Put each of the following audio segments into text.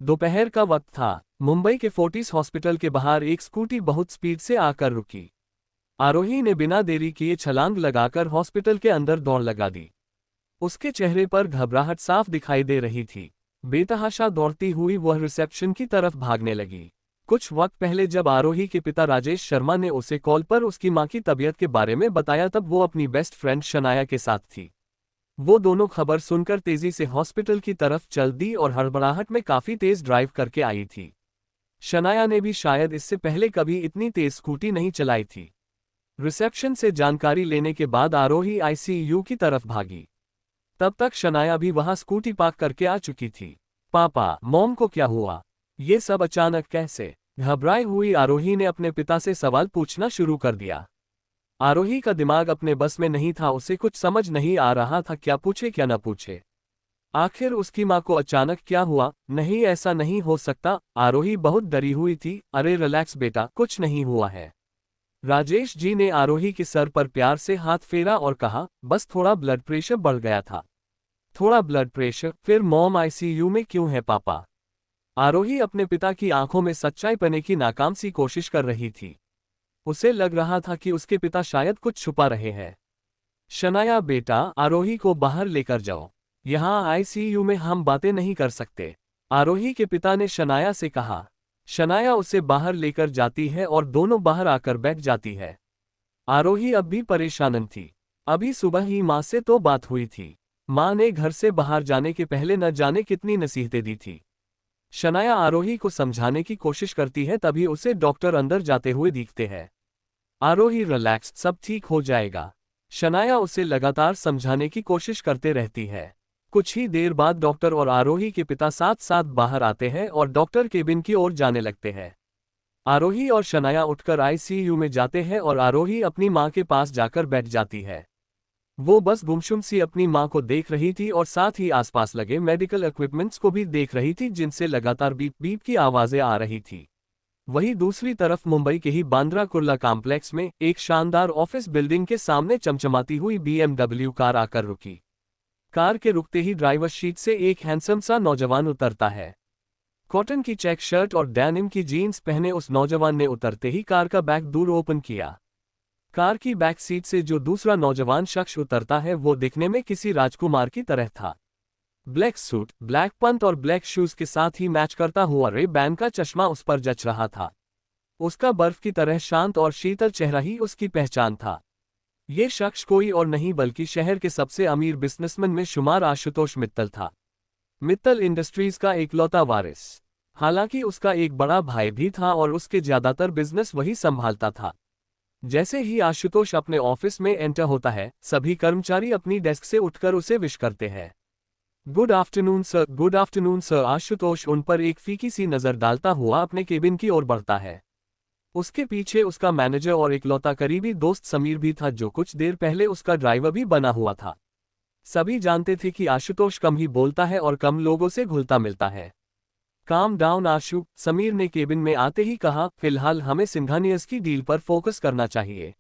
दोपहर का वक्त था। मुंबई के फोर्टिस हॉस्पिटल के बाहर एक स्कूटी बहुत स्पीड से आकर रुकी। आरोही ने बिना देरी किए छलांग लगाकर हॉस्पिटल के अंदर दौड़ लगा दी। उसके चेहरे पर घबराहट साफ दिखाई दे रही थी। बेतहाशा दौड़ती हुई वह रिसेप्शन की तरफ भागने लगी। कुछ वक्त पहले जब आरोही के पिता राजेश शर्मा ने उसे कॉल पर उसकी मां की तबीयत के बारे में बताया तब वो अपनी बेस्ट फ्रेंड शनाया के साथ थी। वो दोनों खबर सुनकर तेजी से हॉस्पिटल की तरफ चल दी और हड़बड़ाहट में काफी तेज ड्राइव करके आई थी। शनाया ने भी शायद इससे पहले कभी इतनी तेज स्कूटी नहीं चलाई थी। रिसेप्शन से जानकारी लेने के बाद आरोही आईसीयू की तरफ भागी। तब तक शनाया भी वहां स्कूटी पार्क करके आ चुकी थी। पापा, मॉम को क्या हुआ? ये सब अचानक कैसे? घबराई हुई आरोही ने अपने पिता से सवाल पूछना शुरू कर दिया। आरोही का दिमाग अपने बस में नहीं था, उसे कुछ समझ नहीं आ रहा था क्या पूछे क्या न पूछे। आखिर उसकी मां को अचानक क्या हुआ? नहीं, ऐसा नहीं हो सकता। आरोही बहुत डरी हुई थी। अरे रिलैक्स बेटा, कुछ नहीं हुआ है। राजेश जी ने आरोही के सर पर प्यार से हाथ फेरा और कहा, बस थोड़ा ब्लड प्रेशर बढ़ गया था। थोड़ा ब्लड प्रेशर? फिर मॉम आईसीयू में क्यों है पापा? आरोही अपने पिता की आंखों में सच्चाई पाने की नाकाम सी कोशिश कर रही थी। उसे लग रहा था कि उसके पिता शायद कुछ छुपा रहे हैं। शनाया बेटा, आरोही को बाहर लेकर जाओ। यहाँ आईसीयू में हम बातें नहीं कर सकते, आरोही के पिता ने शनाया से कहा। शनाया उसे बाहर लेकर जाती है और दोनों बाहर आकर बैठ जाती है। आरोही अब भी परेशान थी। अभी सुबह ही माँ से तो बात हुई थी। माँ ने घर से बाहर जाने के पहले न जाने कितनी नसीहतें दी थी। शनाया आरोही को समझाने की कोशिश करती है, तभी उसे डॉक्टर अंदर जाते हुए दिखते हैं। आरोही रिलैक्स, सब ठीक हो जाएगा। शनाया उसे लगातार समझाने की कोशिश करते रहती है। कुछ ही देर बाद डॉक्टर और आरोही के पिता साथ साथ बाहर आते हैं और डॉक्टर केबिन की ओर जाने लगते हैं। आरोही और शनाया उठकर आईसीयू में जाते हैं और आरोही अपनी मां के पास जाकर बैठ जाती है। वो बस गुमसुम सी अपनी मां को देख रही थी और साथ ही आसपास लगे मेडिकल इक्विपमेंट्स को भी देख रही थी, जिनसे लगातार बीप बीप की आवाजें आ रही थी। वहीं दूसरी तरफ मुंबई के ही बांद्रा कुर्ला कॉम्प्लेक्स में एक शानदार ऑफिस बिल्डिंग के सामने चमचमाती हुई बीएमडब्ल्यू कार आकर रुकी। कार के रुकते ही ड्राइवर सीट से एक हैंडसम सा नौजवान उतरता है। कॉटन की चेक शर्ट और डेनिम की जीन्स पहने उस नौजवान ने उतरते ही कार का बैक डोर ओपन किया। कार की बैक सीट से जो दूसरा नौजवान शख्स उतरता है वो दिखने में किसी राजकुमार की तरह था। ब्लैक सूट, ब्लैक पंत और ब्लैक शूज के साथ ही मैच करता हुआ रे बैन का चश्मा उस पर जच रहा था। उसका बर्फ की तरह शांत और शीतल चेहरा ही उसकी पहचान था। ये शख्स कोई और नहीं बल्कि शहर के सबसे अमीर बिजनेसमैन में शुमार आशुतोष मित्तल था। मित्तल इंडस्ट्रीज का एकलौता वारिस। हालांकि उसका एक बड़ा भाई भी था और उसके ज्यादातर बिजनेस वही संभालता था। जैसे ही आशुतोष अपने ऑफिस में एंटर होता है, सभी कर्मचारी अपनी डेस्क से उठकर उसे विश करते हैं। Good afternoon sir, good afternoon sir. Ashutosh उन पर एक फीकी सी नजर डालता हुआ अपने केबिन की ओर बढ़ता है। उसके पीछे उसका मैनेजर और इकलौता करीबी दोस्त समीर भी था, जो कुछ देर पहले उसका ड्राइवर भी बना हुआ था। सभी जानते थे कि आशुतोष कम ही बोलता है और कम लोगों से घुलता मिलता है। काम डाउन आशु, समीर ने केबिन में आते ही कहा, फिलहाल हमें सिंघानियर्स की डील पर फोकस करना चाहिए।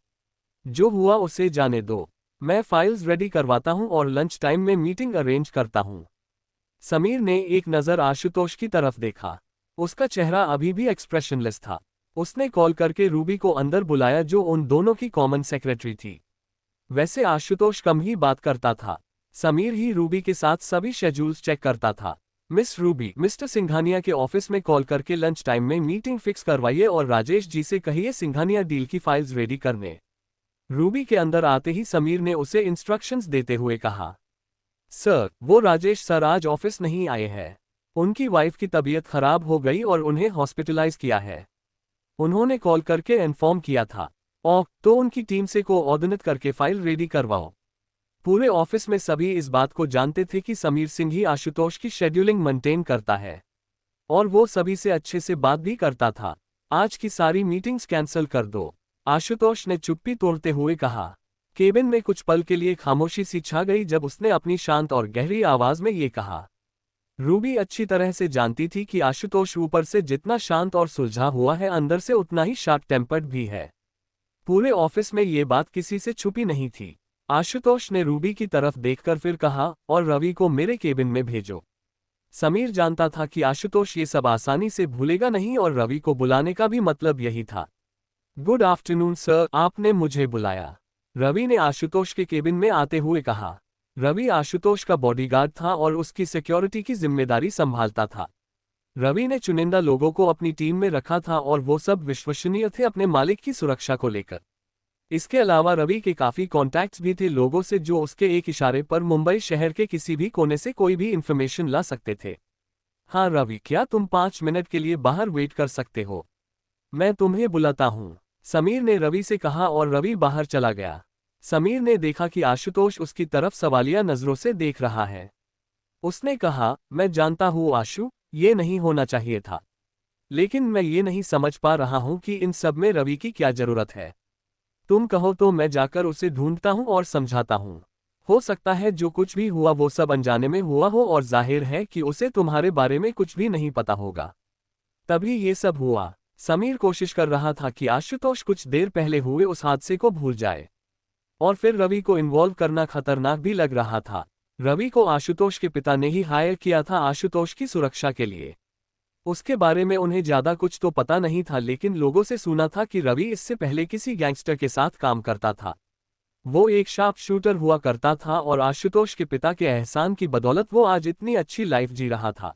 जो हुआ उसे जाने दो। मैं फाइल्स रेडी करवाता हूं और लंच टाइम में मीटिंग अरेंज करता हूं। समीर ने एक नज़र आशुतोष की तरफ देखा। उसका चेहरा अभी भी एक्सप्रेशनलेस था। उसने कॉल करके रूबी को अंदर बुलाया, जो उन दोनों की कॉमन सेक्रेटरी थी। वैसे आशुतोष कम ही बात करता था। समीर ही रूबी के साथ सभी शेड्यूल्स चेक करता था। मिस रूबी, मिस्टर सिंघानिया के ऑफिस में कॉल करके लंच टाइम में मीटिंग फिक्स करवाइए और राजेश जी से कहिए सिंघानिया डील की फाइल्स रेडी करने। रूबी के अंदर आते ही समीर ने उसे इंस्ट्रक्शंस देते हुए कहा। सर, वो राजेश सर आज ऑफिस नहीं आए हैं। उनकी वाइफ की तबीयत खराब हो गई और उन्हें हॉस्पिटलाइज किया है। उन्होंने कॉल करके इन्फॉर्म किया था। तो उनकी टीम से कोऑर्डिनेट करके फाइल रेडी करवाओ। पूरे ऑफिस में सभी इस बात को जानते थे कि समीर सिंह ही आशुतोष की शेड्यूलिंग मेंटेन करता है और वो सभी से अच्छे से बात भी करता था। आज की सारी मीटिंग्स कैंसिल कर दो, आशुतोष ने चुप्पी तोड़ते हुए कहा। केबिन में कुछ पल के लिए खामोशी सी छा गई जब उसने अपनी शांत और गहरी आवाज में ये कहा। रूबी अच्छी तरह से जानती थी कि आशुतोष ऊपर से जितना शांत और सुलझा हुआ है, अंदर से उतना ही शार्प टेम्पर्ड भी है। पूरे ऑफिस में ये बात किसी से छुपी नहीं थी। आशुतोष ने रूबी की तरफ देखकर फिर कहा, और रवि को मेरे केबिन में भेजो। समीर जानता था कि आशुतोष ये सब आसानी से भूलेगा नहीं और रवि को बुलाने का भी मतलब यही था। गुड आफ्टरनून सर, आपने मुझे बुलाया? रवि ने आशुतोष के केबिन में आते हुए कहा। रवि आशुतोष का बॉडीगार्ड था और उसकी सिक्योरिटी की जिम्मेदारी संभालता था। रवि ने चुनिंदा लोगों को अपनी टीम में रखा था और वो सब विश्वसनीय थे अपने मालिक की सुरक्षा को लेकर। इसके अलावा रवि के काफी कॉन्टैक्ट्स भी थे लोगों से जो उसके एक इशारे पर मुंबई शहर के किसी भी कोने से कोई भी इंफॉर्मेशन ला सकते थे। हाँ रवि, क्या तुम 5 मिनट के लिए बाहर वेट कर सकते हो? मैं तुम्हें बुलाता हूँ, समीर ने रवि से कहा और रवि बाहर चला गया। समीर ने देखा कि आशुतोष उसकी तरफ सवालिया नजरों से देख रहा है। उसने कहा, मैं जानता हूँ आशु, ये नहीं होना चाहिए था। लेकिन मैं ये नहीं समझ पा रहा हूँ कि इन सब में रवि की क्या जरूरत है। तुम कहो तो मैं जाकर उसे ढूंढता हूँ और समझाता हूँ। हो सकता है जो कुछ भी हुआ वो सब अनजाने में हुआ हो और जाहिर है कि उसे तुम्हारे बारे में कुछ भी नहीं पता होगा, तभी ये सब हुआ। समीर कोशिश कर रहा था कि आशुतोष कुछ देर पहले हुए उस हादसे को भूल जाए और फिर रवि को इन्वॉल्व करना खतरनाक भी लग रहा था। रवि को आशुतोष के पिता ने ही हायर किया था आशुतोष की सुरक्षा के लिए। उसके बारे में उन्हें ज्यादा कुछ तो पता नहीं था, लेकिन लोगों से सुना था कि रवि इससे पहले किसी गैंगस्टर के साथ काम करता था। वो एक शार्प शूटर हुआ करता था और आशुतोष के पिता के एहसान की बदौलत वो आज इतनी अच्छी लाइफ जी रहा था।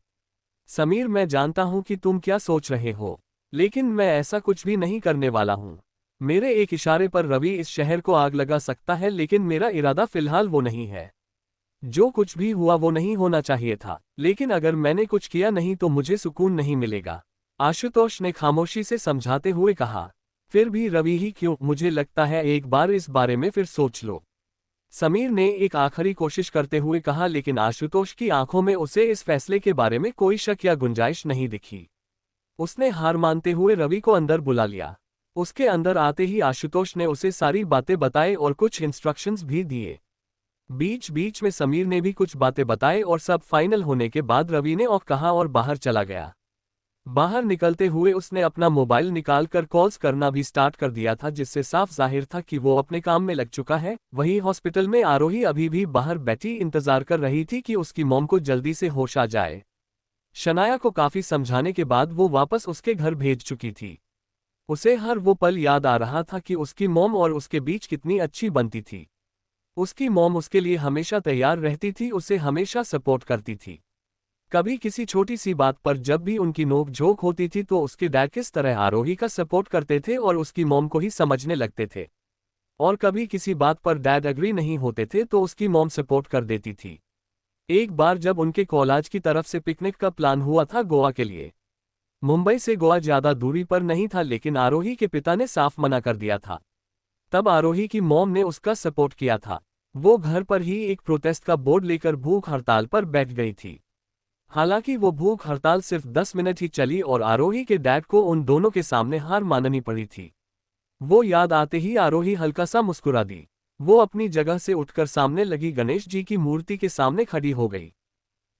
समीर, मैं जानता हूं कि तुम क्या सोच रहे हो, लेकिन मैं ऐसा कुछ भी नहीं करने वाला हूं। मेरे एक इशारे पर रवि इस शहर को आग लगा सकता है, लेकिन मेरा इरादा फिलहाल वो नहीं है। जो कुछ भी हुआ वो नहीं होना चाहिए था, लेकिन अगर मैंने कुछ किया नहीं तो मुझे सुकून नहीं मिलेगा, आशुतोष ने खामोशी से समझाते हुए कहा। फिर भी रवि ही क्यों, मुझे लगता है एक बार इस बारे में फिर सोच लो, समीर ने एक आखिरी कोशिश करते हुए कहा। लेकिन आशुतोष की आंखों में उसे इस फैसले के बारे में कोई शक या गुंजाइश नहीं दिखी। उसने हार मानते हुए रवि को अंदर बुला लिया। उसके अंदर आते ही आशुतोष ने उसे सारी बातें बताई और कुछ इंस्ट्रक्शंस भी दिए। बीच बीच में समीर ने भी कुछ बातें बताई और सब फाइनल होने के बाद रवि ने ओके कहा और बाहर चला गया। बाहर निकलते हुए उसने अपना मोबाइल निकालकर कॉल्स करना भी स्टार्ट कर दिया था, जिससे साफ जाहिर था कि वो अपने काम में लग चुका है। वहीं हॉस्पिटल में आरोही अभी भी बाहर बैठी इंतजार कर रही थी कि उसकी मॉम को जल्दी से होश आ जाए। शनाया को काफी समझाने के बाद वो वापस उसके घर भेज चुकी थी। उसे हर वो पल याद आ रहा था कि उसकी मॉम और उसके बीच कितनी अच्छी बनती थी। उसकी मॉम उसके लिए हमेशा तैयार रहती थी, उसे हमेशा सपोर्ट करती थी। कभी किसी छोटी सी बात पर जब भी उनकी नोक झोंक होती थी तो उसके डैड किस तरह आरोही का सपोर्ट करते थे और उसकी मॉम को ही समझने लगते थे। और कभी किसी बात पर डैड एग्री नहीं होते थे तो उसकी मॉम सपोर्ट कर देती थी। एक बार जब उनके कॉलेज की तरफ से पिकनिक का प्लान हुआ था गोवा के लिए। मुंबई से गोवा ज्यादा दूरी पर नहीं था, लेकिन आरोही के पिता ने साफ मना कर दिया था। तब आरोही की मॉम ने उसका सपोर्ट किया था। वो घर पर ही एक प्रोटेस्ट का बोर्ड लेकर भूख हड़ताल पर बैठ गई थी। हालांकि वो भूख हड़ताल सिर्फ 10 मिनट ही चली और आरोही के डैड को उन दोनों के सामने हार माननी पड़ी थी। वो याद आते ही आरोही हल्का सा मुस्कुरा दी। वो अपनी जगह से उठकर सामने लगी गणेश जी की मूर्ति के सामने खड़ी हो गई।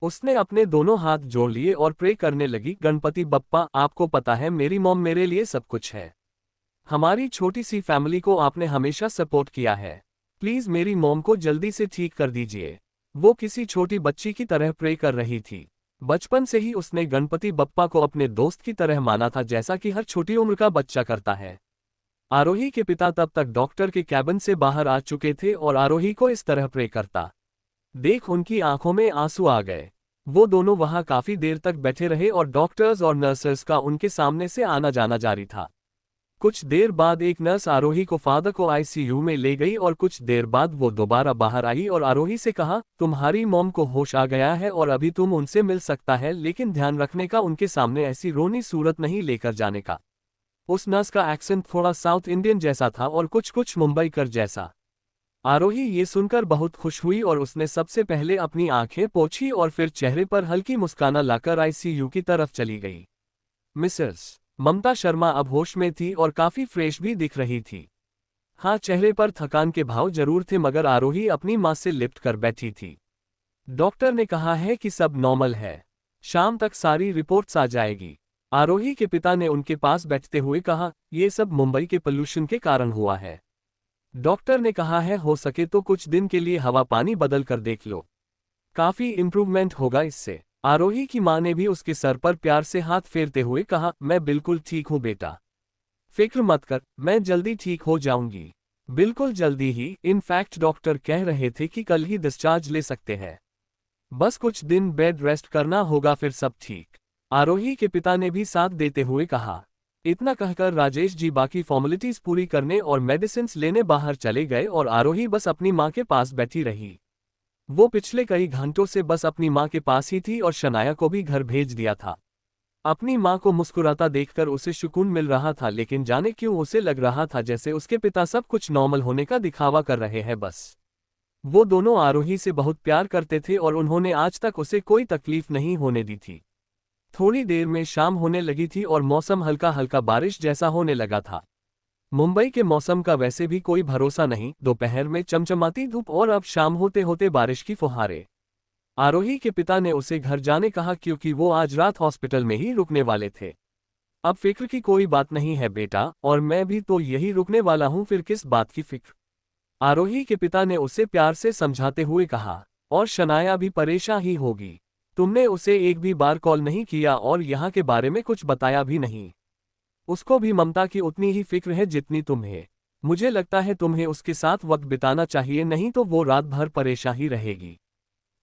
उसने अपने दोनों हाथ जोड़ लिए और प्रे करने लगी, गणपति बप्पा, आपको पता है मेरी मॉम मेरे लिए सब कुछ है। हमारी छोटी सी फैमिली को आपने हमेशा सपोर्ट किया है। प्लीज मेरी मॉम को जल्दी से ठीक कर दीजिए। वो किसी छोटी बच्ची की तरह प्रे कर रही थी। बचपन से ही उसने गणपति बप्पा को अपने दोस्त की तरह माना था, जैसा कि हर छोटी उम्र का बच्चा करता है। आरोही के पिता तब तक डॉक्टर के कैबिन से बाहर आ चुके थे और आरोही को इस तरह प्रे करता देख उनकी आंखों में आंसू आ गए। वो दोनों वहां काफी देर तक बैठे रहे और डॉक्टर्स और नर्सेस का उनके सामने से आना जाना जारी था। कुछ देर बाद एक नर्स आरोही को फादर को आईसीयू में ले गई और कुछ देर बाद वो दोबारा बाहर आई और आरोही से कहा, तुम्हारी मॉम को होश आ गया है और अभी तुम उनसे मिल सकता है, लेकिन ध्यान रखने का उनके सामने ऐसी रोनी सूरत नहीं लेकर जाने का। उस नर्स का एक्सेंट थोड़ा साउथ इंडियन जैसा था और कुछ कुछ मुंबईकर जैसा। आरोही ये सुनकर बहुत खुश हुई और उसने सबसे पहले अपनी आंखें पोंछी और फिर चेहरे पर हल्की मुस्कान लाकर आईसीयू की तरफ चली गई। मिसेस ममता शर्मा अब होश में थी और काफी फ्रेश भी दिख रही थी। हाँ, चेहरे पर थकान के भाव जरूर थे, मगर आरोही अपनी मां से लिपट कर बैठी थी। डॉक्टर ने कहा है कि सब नॉर्मल है, शाम तक सारी रिपोर्ट्स आ जाएगी। आरोही के पिता ने उनके पास बैठते हुए कहा, ये सब मुंबई के पोल्यूशन के कारण हुआ है। डॉक्टर ने कहा है हो सके तो कुछ दिन के लिए हवा पानी बदल कर देख लो, काफी इंप्रूवमेंट होगा इससे। आरोही की मां ने भी उसके सर पर प्यार से हाथ फेरते हुए कहा, मैं बिल्कुल ठीक हूं बेटा। फिक्र मत कर, मैं जल्दी ठीक हो जाऊंगी। बिल्कुल जल्दी ही, इनफैक्ट डॉक्टर कह रहे थे कि कल ही डिस्चार्ज ले सकते हैं। बस कुछ दिन बेड रेस्ट करना होगा, फिर सब ठीक। आरोही के पिता ने भी साथ देते हुए कहा। इतना कहकर राजेश जी बाकी फॉर्मेलिटीज पूरी करने और मेडिसिन्स लेने बाहर चले गए और आरोही बस अपनी मां के पास बैठी रही। वो पिछले कई घंटों से बस अपनी मां के पास ही थी और शनाया को भी घर भेज दिया था। अपनी मां को मुस्कुराता देखकर उसे सुकून मिल रहा था, लेकिन जाने क्यों उसे लग रहा था जैसे उसके पिता सब कुछ नॉर्मल होने का दिखावा कर रहे हैं बस। वो दोनों आरोही से बहुत प्यार करते थे और उन्होंने आज तक उसे कोई तकलीफ नहीं होने दी थी। थोड़ी देर में शाम होने लगी थी और मौसम हल्का हल्का बारिश जैसा होने लगा था। मुंबई के मौसम का वैसे भी कोई भरोसा नहीं, दोपहर में चमचमाती धूप और अब शाम होते होते बारिश की फुहारें। आरोही के पिता ने उसे घर जाने कहा क्योंकि वो आज रात हॉस्पिटल में ही रुकने वाले थे। अब फिक्र की कोई बात नहीं है बेटा, और मैं भी तो यही रुकने वाला हूं, फिर किस बात की फिक्र। आरोही के पिता ने उसे प्यार से समझाते हुए कहा। और शनाया भी परेशान ही होगी। तुमने उसे एक भी बार कॉल नहीं किया और यहाँ के बारे में कुछ बताया भी नहीं। उसको भी ममता की उतनी ही फिक्र है जितनी तुम्हें। मुझे लगता है तुम्हें उसके साथ वक्त बिताना चाहिए, नहीं तो वो रात भर परेशान ही रहेगी।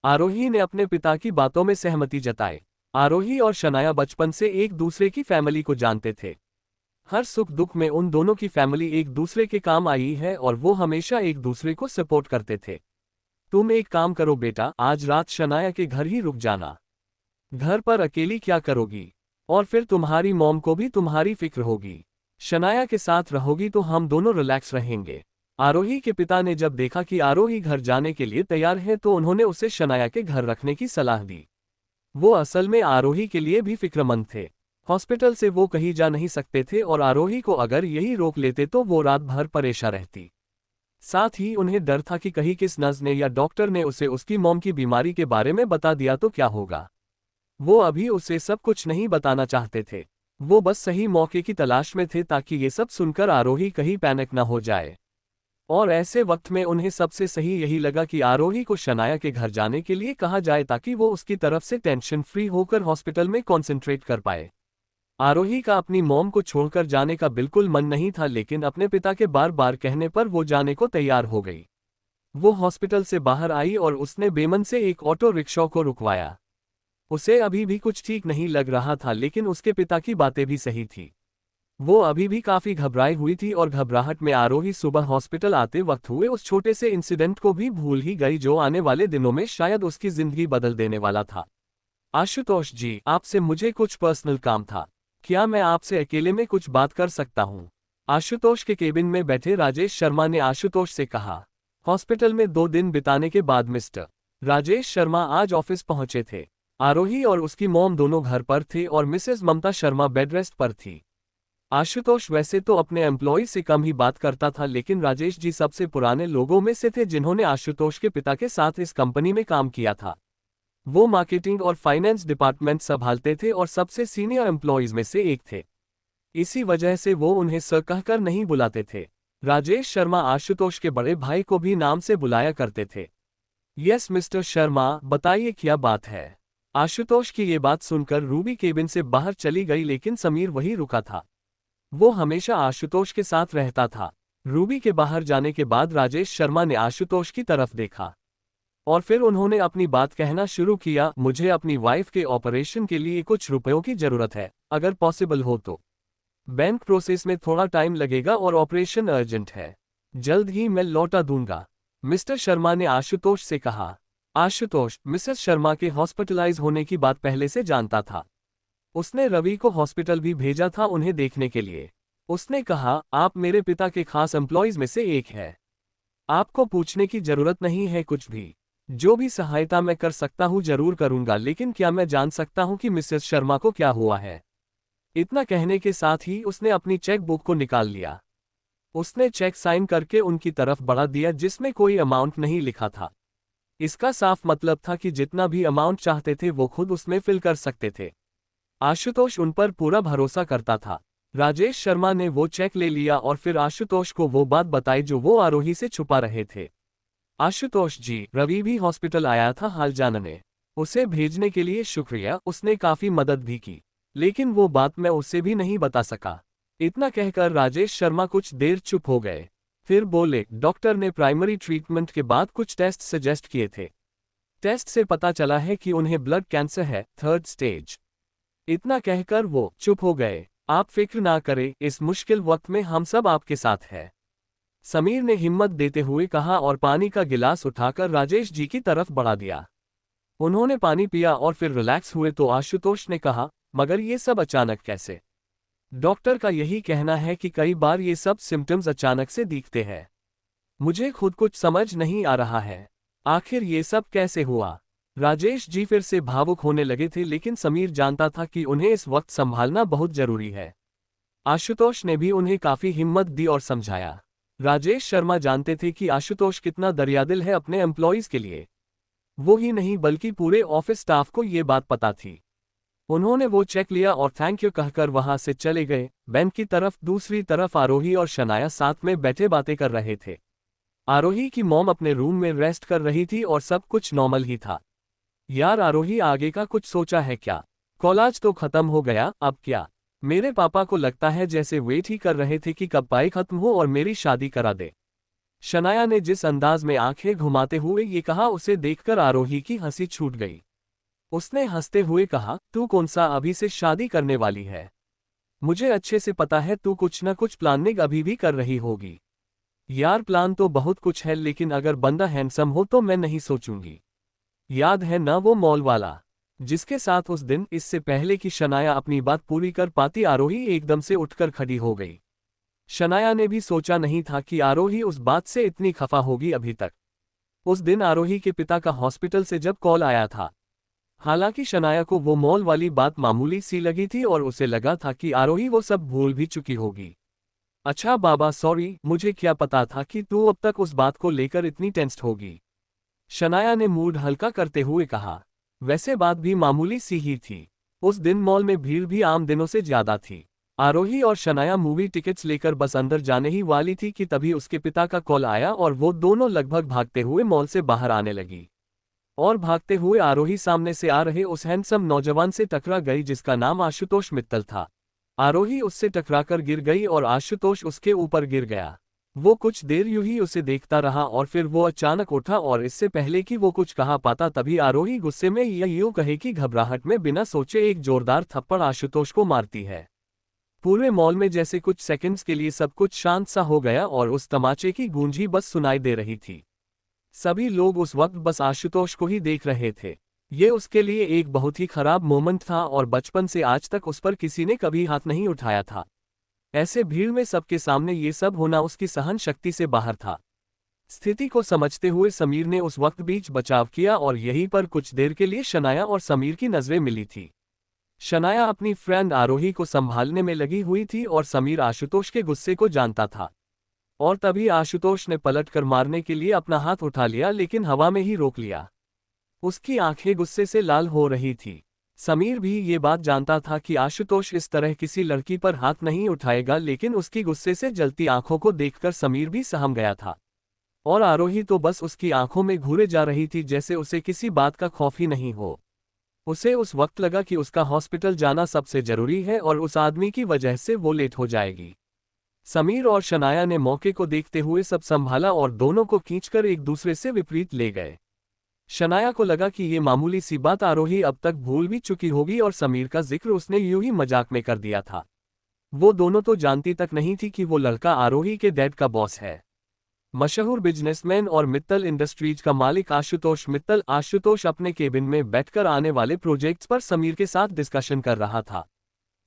आरोही ने अपने पिता की बातों में सहमति जताई। आरोही और शनाया बचपन से एक दूसरे की फैमिली को जानते थे। हर सुख दुख में उन दोनों की फैमिली एक दूसरे के काम आई है और वो हमेशा एक दूसरे को सपोर्ट करते थे। तुम एक काम करो बेटा, आज रात शनाया के घर ही रुक जाना। घर पर अकेली क्या करोगी, और फिर तुम्हारी मॉम को भी तुम्हारी फिक्र होगी। शनाया के साथ रहोगी तो हम दोनों रिलैक्स रहेंगे। आरोही के पिता ने जब देखा कि आरोही घर जाने के लिए तैयार है तो उन्होंने उसे शनाया के घर रखने की सलाह दी। वो असल में आरोही के लिए भी फिक्रमंद थे। हॉस्पिटल से वो कहीं जा नहीं सकते थे और आरोही को अगर यही रोक लेते तो वो रात भर परेशान रहती। साथ ही उन्हें डर था कि कहीं किस नर्स ने या डॉक्टर ने उसे उसकी मॉम की बीमारी के बारे में बता दिया तो क्या होगा। वो अभी उसे सब कुछ नहीं बताना चाहते थे। वो बस सही मौके की तलाश में थे ताकि ये सब सुनकर आरोही कहीं पैनिक न हो जाए। और ऐसे वक्त में उन्हें सबसे सही यही लगा कि आरोही को शनाया के घर जाने के लिए कहा जाए ताकि वो उसकी तरफ से टेंशन फ्री होकर हॉस्पिटल में कॉन्सेंट्रेट कर पाए। आरोही का अपनी मॉम को छोड़कर जाने का बिल्कुल मन नहीं था, लेकिन अपने पिता के बार बार कहने पर वो जाने को तैयार हो गई। वो हॉस्पिटल से बाहर आई और उसने बेमन से एक ऑटो रिक्शा को रुकवाया। उसे अभी भी कुछ ठीक नहीं लग रहा था, लेकिन उसके पिता की बातें भी सही थी। वो अभी भी काफी घबराई हुई थी और घबराहट में आरोही सुबह हॉस्पिटल आते वक्त हुए उस छोटे से इंसिडेंट को भी भूल ही गई जो आने वाले दिनों में शायद उसकी जिंदगी बदल देने वाला था। आशुतोष जी, आपसे मुझे कुछ पर्सनल काम था। क्या मैं आपसे अकेले में कुछ बात कर सकता हूँ? आशुतोष के केबिन में बैठे राजेश शर्मा ने आशुतोष से कहा। हॉस्पिटल में 2 दिन बिताने के बाद मिस्टर राजेश शर्मा आज ऑफिस पहुंचे थे। आरोही और उसकी मॉम दोनों घर पर थे और Mrs Mamta Sharma bed rest पर थी। आशुतोष वैसे तो अपने एम्प्लॉय से कम ही बात करता था, लेकिन राजेश जी सबसे पुराने लोगों में से थे जिन्होंने आशुतोष के पिता के साथ इस कंपनी में काम किया था। वो मार्केटिंग और फाइनेंस डिपार्टमेंट संभालते थे और सबसे सीनियर एम्प्लॉयज में से एक थे। इसी वजह से वो उन्हें सर कहकर नहीं बुलाते थे। राजेश शर्मा आशुतोष के बड़े भाई को भी नाम से बुलाया करते थे। यस मिस्टर शर्मा, बताइए क्या बात है? आशुतोष की ये बात सुनकर रूबी केबिन से बाहर चली गई, लेकिन समीर वहीं रुका था। वो हमेशा आशुतोष के साथ रहता था। रूबी के बाहर जाने के बाद राजेश शर्मा ने आशुतोष की तरफ देखा और फिर उन्होंने अपनी बात कहना शुरू किया। मुझे अपनी वाइफ के ऑपरेशन के लिए कुछ रुपयों की जरूरत है, अगर पॉसिबल हो तो। बैंक प्रोसेस में थोड़ा टाइम लगेगा और ऑपरेशन अर्जेंट है। जल्द ही मैं लौटा दूंगा, मिस्टर शर्मा ने आशुतोष से कहा। आशुतोष मिसेस शर्मा के हॉस्पिटलाइज होने की बात पहले से जानता था। उसने रवि को हॉस्पिटल भी भेजा था उन्हें देखने के लिए। उसने कहा, आप मेरे पिता के खास एम्प्लॉयज में से एक है। आपको पूछने की जरूरत नहीं है कुछ भी। जो भी सहायता मैं कर सकता हूं जरूर करूंगा, लेकिन क्या मैं जान सकता हूं कि मिसेस शर्मा को क्या हुआ है? इतना कहने के साथ ही उसने अपनी चेक बुक को निकाल लिया। उसने चेक साइन करके उनकी तरफ बढ़ा दिया जिसमें कोई अमाउंट नहीं लिखा था। इसका साफ मतलब था कि जितना भी अमाउंट चाहते थे वो खुद उसमें फिल कर सकते थे। आशुतोष उन पर पूरा भरोसा करता था। राजेश शर्मा ने वो चेक ले लिया और फिर आशुतोष को वो बात बताई जो वो आरोही से छुपा रहे थे। आशुतोष जी, रवि भी हॉस्पिटल आया था हाल जानने। उसे भेजने के लिए शुक्रिया, उसने काफी मदद भी की। लेकिन वो बात मैं उससे भी नहीं बता सका। इतना कहकर राजेश शर्मा कुछ देर चुप हो गए। फिर बोले, डॉक्टर ने प्राइमरी ट्रीटमेंट के बाद कुछ टेस्ट सजेस्ट किए थे। टेस्ट से पता चला है कि उन्हें ब्लड कैंसर है, 3rd स्टेज। इतना कहकर वो चुप हो गए। आप फिक्र ना करें, इस मुश्किल वक्त में हम सब आपके साथ हैं, समीर ने हिम्मत देते हुए कहा और पानी का गिलास उठाकर राजेश जी की तरफ बढ़ा दिया। उन्होंने पानी पिया और फिर रिलैक्स हुए तो आशुतोष ने कहा, मगर ये सब अचानक कैसे? डॉक्टर का यही कहना है कि कई बार ये सब सिम्टम्स अचानक से दिखते हैं। मुझे खुद कुछ समझ नहीं आ रहा है, आखिर ये सब कैसे हुआ? राजेश जी फिर से भावुक होने लगे थे, लेकिन समीर जानता था कि उन्हें इस वक्त संभालना बहुत जरूरी है। आशुतोष ने भी उन्हें काफी हिम्मत दी और समझाया। राजेश शर्मा जानते थे कि आशुतोष कितना दरियादिल है अपने एम्प्लॉइज के लिए। वो ही नहीं बल्कि पूरे ऑफिस स्टाफ को ये बात पता थी। उन्होंने वो चेक लिया और थैंक यू कहकर वहां से चले गए। बैंक की तरफ दूसरी तरफ आरोही और शनाया साथ में बैठे बातें कर रहे थे। आरोही की मॉम अपने रूम में रेस्ट कर रही थी और सब कुछ नॉर्मल ही था। यार आरोही, आगे का कुछ सोचा है क्या? कॉलेज तो खत्म हो गया, अब क्या? मेरे पापा को लगता है जैसे वेट ही कर रहे थे कि कब पढ़ाई खत्म हो और मेरी शादी करा दे। शनाया ने जिस अंदाज में आंखें घुमाते हुए ये कहा, उसे देखकर आरोही की हंसी छूट गई। उसने हंसते हुए कहा, तू कौन सा अभी से शादी करने वाली है? मुझे अच्छे से पता है तू कुछ न कुछ प्लानिंग अभी भी कर रही होगी। यार प्लान तो बहुत कुछ है, लेकिन अगर बंदा हैंडसम हो तो मैं नहीं सोचूंगी। याद है ना वो मॉल वाला जिसके साथ उस दिन? इससे पहले कि शनाया अपनी बात पूरी कर पाती आरोही एकदम से उठकर खड़ी हो गई। शनाया ने भी सोचा नहीं था कि आरोही उस बात से इतनी खफा होगी अभी तक। उस दिन आरोही के पिता का हॉस्पिटल से जब कॉल आया था। हालांकि शनाया को वो मॉल वाली बात मामूली सी लगी थी और उसे लगा था कि आरोही वो सब भूल भी चुकी होगी। अच्छा बाबा सॉरी, मुझे क्या पता था कि तू अब तक उस बात को लेकर इतनी टेंस्ड होगी। शनाया ने मूड हल्का करते हुए कहा। वैसे बात भी मामूली सी ही थी। उस दिन मॉल में भीड़ भी आम दिनों से ज्यादा थी। आरोही और शनाया मूवी टिकट्स लेकर बस अंदर जाने ही वाली थी कि तभी उसके पिता का कॉल आया और वो दोनों लगभग भागते हुए मॉल से बाहर आने लगी। और भागते हुए आरोही सामने से आ रहे उस हैंडसम नौजवान से टकरा गई जिसका नाम आशुतोष मित्तल था। आरोही उससे टकराकर गिर गई और आशुतोष उसके ऊपर गिर गया। वो कुछ देर यूं ही उसे देखता रहा और फिर वो अचानक उठा और इससे पहले कि वो कुछ कहा पाता तभी आरोही गुस्से में या यूं कहे कि घबराहट में बिना सोचे एक जोरदार थप्पड़ आशुतोष को मारती है। पूरे मॉल में जैसे कुछ सेकंड्स के लिए सब कुछ शांत सा हो गया और उस तमाचे की गूंज ही बस सुनाई दे रही थी। सभी लोग उस वक्त बस आशुतोष को ही देख रहे थे। ये उसके लिए एक बहुत ही खराब मोमेंट था और बचपन से आज तक उस पर किसी ने कभी हाथ नहीं उठाया था। ऐसे भीड़ में सबके सामने ये सब होना उसकी सहन शक्ति से बाहर था। स्थिति को समझते हुए समीर ने उस वक्त बीच बचाव किया और यहीं पर कुछ देर के लिए शनाया और समीर की नजरें मिली थी। शनाया अपनी फ्रेंड आरोही को संभालने में लगी हुई थी और समीर आशुतोष के गुस्से को जानता था। और तभी आशुतोष ने पलटकर मारने के लिए अपना हाथ उठा लिया, लेकिन हवा में ही रोक लिया। उसकी आंखें गुस्से से लाल हो रही थी। समीर भी ये बात जानता था कि आशुतोष इस तरह किसी लड़की पर हाथ नहीं उठाएगा, लेकिन उसकी गुस्से से जलती आंखों को देखकर समीर भी सहम गया था। और आरोही तो बस उसकी आंखों में घूरे जा रही थी, जैसे उसे किसी बात का खौफ ही नहीं हो। उसे उस वक्त लगा कि उसका हॉस्पिटल जाना सबसे जरूरी है और उस आदमी की वजह से वो लेट हो जाएगी। समीर और शनाया ने मौके को देखते हुए सब संभाला और दोनों को खींचकर एक दूसरे से विपरीत ले गए। शनाया को लगा कि ये मामूली सी बात आरोही अब तक भूल भी चुकी होगी और समीर का जिक्र उसने यूं ही मजाक में कर दिया था। वो दोनों तो जानती तक नहीं थी कि वो लड़का आरोही के डैड का बॉस है, मशहूर बिजनेसमैन और मित्तल इंडस्ट्रीज का मालिक आशुतोष मित्तल। आशुतोष अपने केबिन में बैठकर आने वाले प्रोजेक्ट्स पर समीर के साथ डिस्कशन कर रहा था।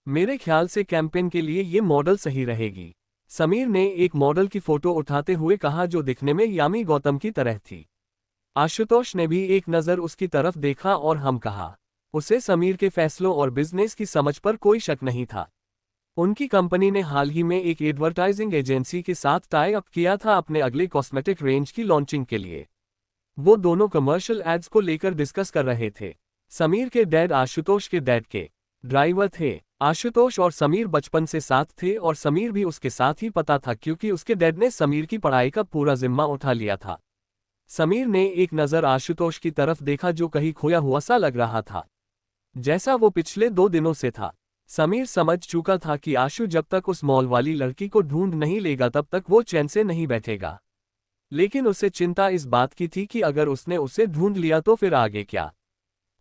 मेरे ख्याल से कैंपेन के लिए ये मॉडल सही रहेगी, समीर ने एक मॉडल की फोटो उठाते हुए कहा जो दिखने में यामी गौतम की तरह थी। आशुतोष ने भी एक नज़र उसकी तरफ देखा और हम कहा। उसे समीर के फैसलों और बिजनेस की समझ पर कोई शक नहीं था। उनकी कंपनी ने हाल ही में एक एडवर्टाइजिंग एजेंसी के साथ टाई अप किया था अपने अगले कॉस्मेटिक रेंज की लॉन्चिंग के लिए। वो दोनों कमर्शियल एड्स को लेकर डिस्कस कर रहे थे। समीर के डैड आशुतोष के डैड के ड्राइवर थे। आशुतोष और समीर बचपन से साथ थे और समीर भी उसके साथ ही पता था, क्योंकि उसके डैड ने समीर की पढ़ाई का पूरा जिम्मा उठा लिया था। समीर ने एक नज़र आशुतोष की तरफ देखा जो कहीं खोया हुआ सा लग रहा था, जैसा वो पिछले 2 दिनों से था। समीर समझ चुका था कि आशु जब तक उस मॉल वाली लड़की को ढूंढ नहीं लेगा तब तक वो चैन से नहीं बैठेगा। लेकिन उसे चिंता इस बात की थी कि अगर उसने उसे ढूंढ लिया तो फिर आगे क्या।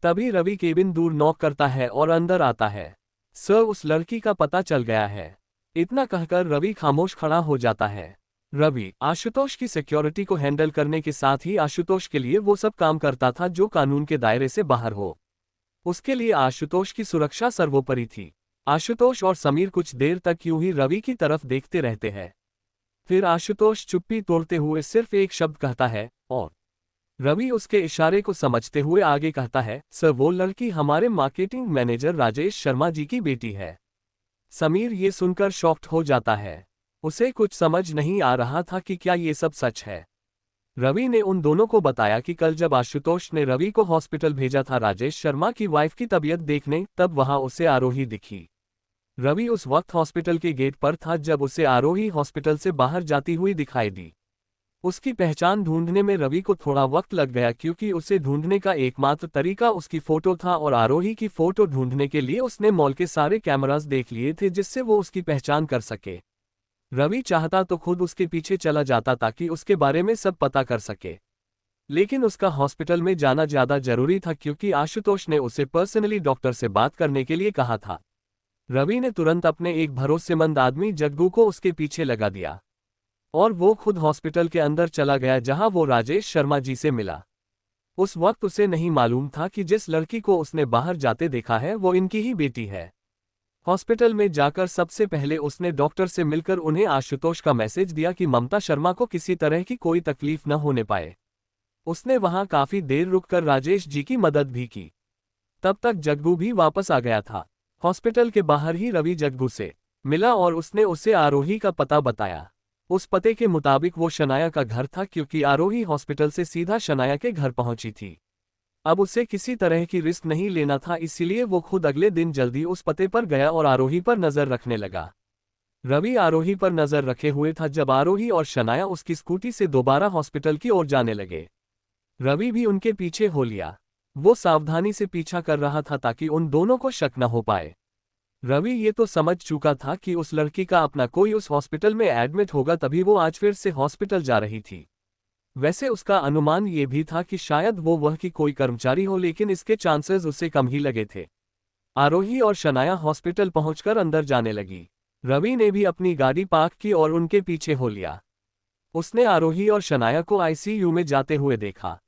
तभी रवि केबिन दूर नॉक करता है और अंदर आता है। सर, उस लड़की का पता चल गया है। इतना कहकर रवि खामोश खड़ा हो जाता है। रवि आशुतोष की सिक्योरिटी को हैंडल करने के साथ ही आशुतोष के लिए वो सब काम करता था जो कानून के दायरे से बाहर हो। उसके लिए आशुतोष की सुरक्षा सर्वोपरि थी। आशुतोष और समीर कुछ देर तक यूं ही रवि की तरफ देखते रहते हैं। फिर आशुतोष चुप्पी तोड़ते हुए सिर्फ एक शब्द कहता है, और रवि उसके इशारे को समझते हुए आगे कहता है, सर, वो लड़की हमारे मार्केटिंग मैनेजर राजेश शर्मा जी की बेटी है। समीर ये सुनकर शॉक्ड हो जाता है। उसे कुछ समझ नहीं आ रहा था कि क्या ये सब सच है। रवि ने उन दोनों को बताया कि कल जब आशुतोष ने रवि को हॉस्पिटल भेजा था राजेश शर्मा की वाइफ की तबीयत देखने, तब वहां उसे आरोही दिखी। रवि उस वक्त हॉस्पिटल के गेट पर था जब उसे आरोही हॉस्पिटल से बाहर जाती हुई दिखाई दी। उसकी पहचान ढूंढने में रवि को थोड़ा वक्त लग गया क्योंकि उसे ढूंढने का एकमात्र तरीका उसकी फोटो था और आरोही की फोटो ढूंढने के लिए उसने मॉल के सारे कैमरास देख लिए थे जिससे वो उसकी पहचान कर सके। रवि चाहता तो खुद उसके पीछे चला जाता ताकि उसके बारे में सब पता कर सके, लेकिन उसका हॉस्पिटल में जाना ज्यादा जरूरी था क्योंकि आशुतोष ने उसे पर्सनली डॉक्टर से बात करने के लिए कहा था। रवि ने तुरंत अपने एक भरोसेमंद आदमी जग्गू को उसके पीछे लगा दिया और वो खुद हॉस्पिटल के अंदर चला गया जहां वो राजेश शर्मा जी से मिला। उस वक्त उसे नहीं मालूम था कि जिस लड़की को उसने बाहर जाते देखा है वो इनकी ही बेटी है। हॉस्पिटल में जाकर सबसे पहले उसने डॉक्टर से मिलकर उन्हें आशुतोष का मैसेज दिया कि ममता शर्मा को किसी तरह की कोई तकलीफ न होने पाए। उसने वहां काफी देर रुककर राजेश जी की मदद भी की। तब तक जग्गू भी वापस आ गया था। हॉस्पिटल के बाहर ही रवि जग्गू से मिला और उसने उसे आरोही का पता बताया। उस पते के मुताबिक वो शनाया का घर था क्योंकि आरोही हॉस्पिटल से सीधा शनाया के घर पहुंची थी। अब उसे किसी तरह की रिस्क नहीं लेना था, इसीलिए वो खुद अगले दिन जल्दी उस पते पर गया और आरोही पर नजर रखने लगा। रवि आरोही पर नजर रखे हुए था जब आरोही और शनाया उसकी स्कूटी से दोबारा हॉस्पिटल की ओर जाने लगे। रवि भी उनके पीछे हो लिया। वो सावधानी से पीछा कर रहा था ताकि उन दोनों को शक न हो पाए। रवि ये तो समझ चुका था कि उस लड़की का अपना कोई उस हॉस्पिटल में एडमिट होगा, तभी वो आज फिर से हॉस्पिटल जा रही थी। वैसे उसका अनुमान ये भी था कि शायद वो वह की कोई कर्मचारी हो, लेकिन इसके चांसेस उसे कम ही लगे थे। आरोही और शनाया हॉस्पिटल पहुंचकर अंदर जाने लगी। रवि ने भी अपनी गाड़ी पार्क की और उनके पीछे हो लिया। उसने आरोही और शनाया को आईसीयू में जाते हुए देखा।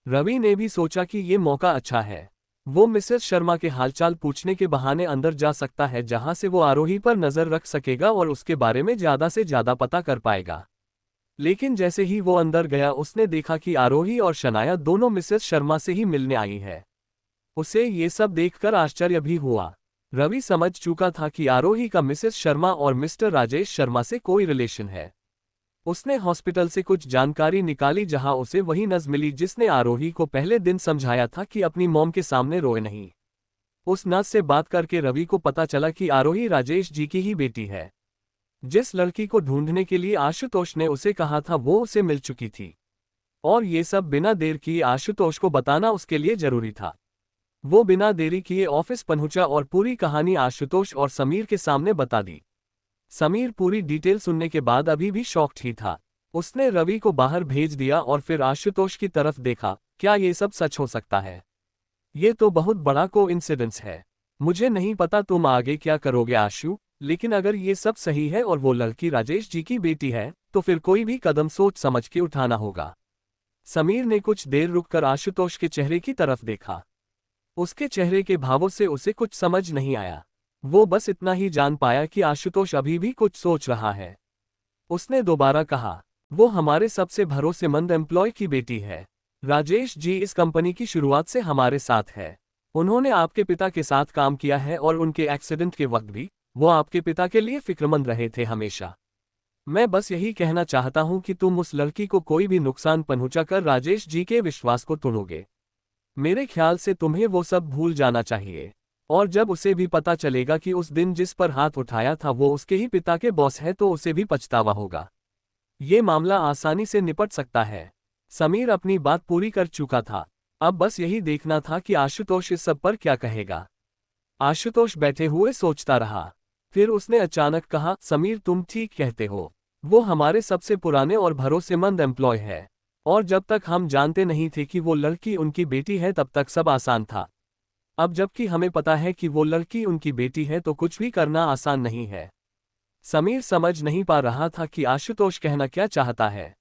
रवि ने भी सोचा कि ये मौका अच्छा है। वो मिसेस शर्मा के हालचाल पूछने के बहाने अंदर जा सकता है जहां से वो आरोही पर नजर रख सकेगा और उसके बारे में ज्यादा से ज्यादा पता कर पाएगा। लेकिन जैसे ही वो अंदर गया उसने देखा कि आरोही और शनाया दोनों मिसेस शर्मा से ही मिलने आई है। उसे ये सब देखकर आश्चर्य भी हुआ। रवि समझ चुका था कि आरोही का मिसेस शर्मा और मिस्टर राजेश शर्मा से कोई रिलेशन है। उसने हॉस्पिटल से कुछ जानकारी निकाली जहां उसे वही नज़ मिली जिसने आरोही को पहले दिन समझाया था कि अपनी मॉम के सामने रोए नहीं। उस नज़ से बात करके रवि को पता चला कि आरोही राजेश जी की ही बेटी है। जिस लड़की को ढूंढने के लिए आशुतोष ने उसे कहा था वो उसे मिल चुकी थी, और ये सब बिना देर किए आशुतोष को बताना उसके लिए जरूरी था। वो बिना देरी किए ऑफिस पहुंचा और पूरी कहानी आशुतोष और समीर के सामने बता दी। समीर पूरी डिटेल सुनने के बाद अभी भी शॉक्ड ही था। उसने रवि को बाहर भेज दिया और फिर आशुतोष की तरफ देखा। क्या ये सब सच हो सकता है? ये तो बहुत बड़ा कोइंसिडेंस है। मुझे नहीं पता तुम आगे क्या करोगे आशु, लेकिन अगर ये सब सही है और वो लड़की राजेश जी की बेटी है तो फिर कोई भी कदम सोच समझ के उठाना होगा। समीर ने कुछ देर रुककर आशुतोष के चेहरे की तरफ देखा। उसके चेहरे के भावों से उसे कुछ समझ नहीं आया। वो बस इतना ही जान पाया कि आशुतोष अभी भी कुछ सोच रहा है। उसने दोबारा कहा, वो हमारे सबसे भरोसेमंद एम्प्लॉय की बेटी है। राजेश जी इस कंपनी की शुरुआत से हमारे साथ है। उन्होंने आपके पिता के साथ काम किया है और उनके एक्सीडेंट के वक्त भी वो आपके पिता के लिए फिक्रमंद रहे थे हमेशा। मैं बस यही कहना चाहता हूं कि तुम उस लड़की को कोई भी नुकसान पहुंचाकर राजेश जी के विश्वास को तोड़ोगे। मेरे ख्याल से तुम्हें वो सब भूल जाना चाहिए, और जब उसे भी पता चलेगा कि उस दिन जिस पर हाथ उठाया था वो उसके ही पिता के बॉस है तो उसे भी पछतावा होगा। ये मामला आसानी से निपट सकता है। समीर अपनी बात पूरी कर चुका था। अब बस यही देखना था कि आशुतोष इस सब पर क्या कहेगा। आशुतोष बैठे हुए सोचता रहा। फिर उसने अचानक कहा, समीर तुम ठीक कहते हो। वो हमारे सबसे पुराने और भरोसेमंद एम्प्लॉय है। और जब तक हम जानते नहीं थे कि वो लड़की उनकी बेटी है तब तक सब आसान था। अब जबकि हमें पता है कि वो लड़की उनकी बेटी है तो कुछ भी करना आसान नहीं है। समीर समझ नहीं पा रहा था कि आशुतोष कहना क्या चाहता है।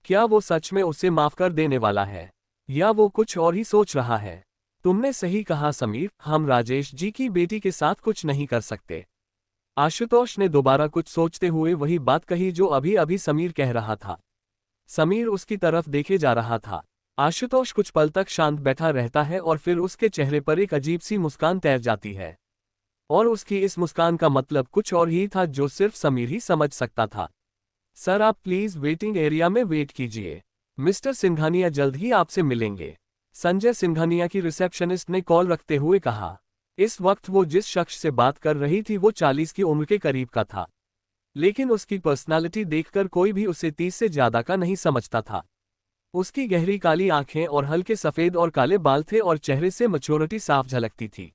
क्या वो सच में उसे माफ कर देने वाला है या वो कुछ और ही सोच रहा है। तुमने सही कहा समीर, हम राजेश जी की बेटी के साथ कुछ नहीं कर सकते। आशुतोष ने दोबारा कुछ सोचते हुए वही बात कही जो अभी अभी समीर कह रहा था। समीर उसकी तरफ देखे जा रहा था। आशुतोष कुछ पल तक शांत बैठा रहता है और फिर उसके चेहरे पर एक अजीब सी मुस्कान तैर जाती है। और उसकी इस मुस्कान का मतलब कुछ और ही था जो सिर्फ समीर ही समझ सकता था। सर आप प्लीज वेटिंग एरिया में वेट कीजिए। मिस्टर सिंघानिया जल्द ही आपसे मिलेंगे, संजय सिंघानिया की रिसेप्शनिस्ट ने कॉल रखते हुए कहा। इस वक्त वो जिस शख्स से बात कर रही थी वो 40 की उम्र के करीब का था। लेकिन उसकी पर्सनालिटी देखकर कोई भी उसे 30 से ज्यादा का नहीं समझता था। उसकी गहरी काली आंखें और हल्के सफेद और काले बाल थे और चेहरे से मैच्योरिटी साफ झलकती थी।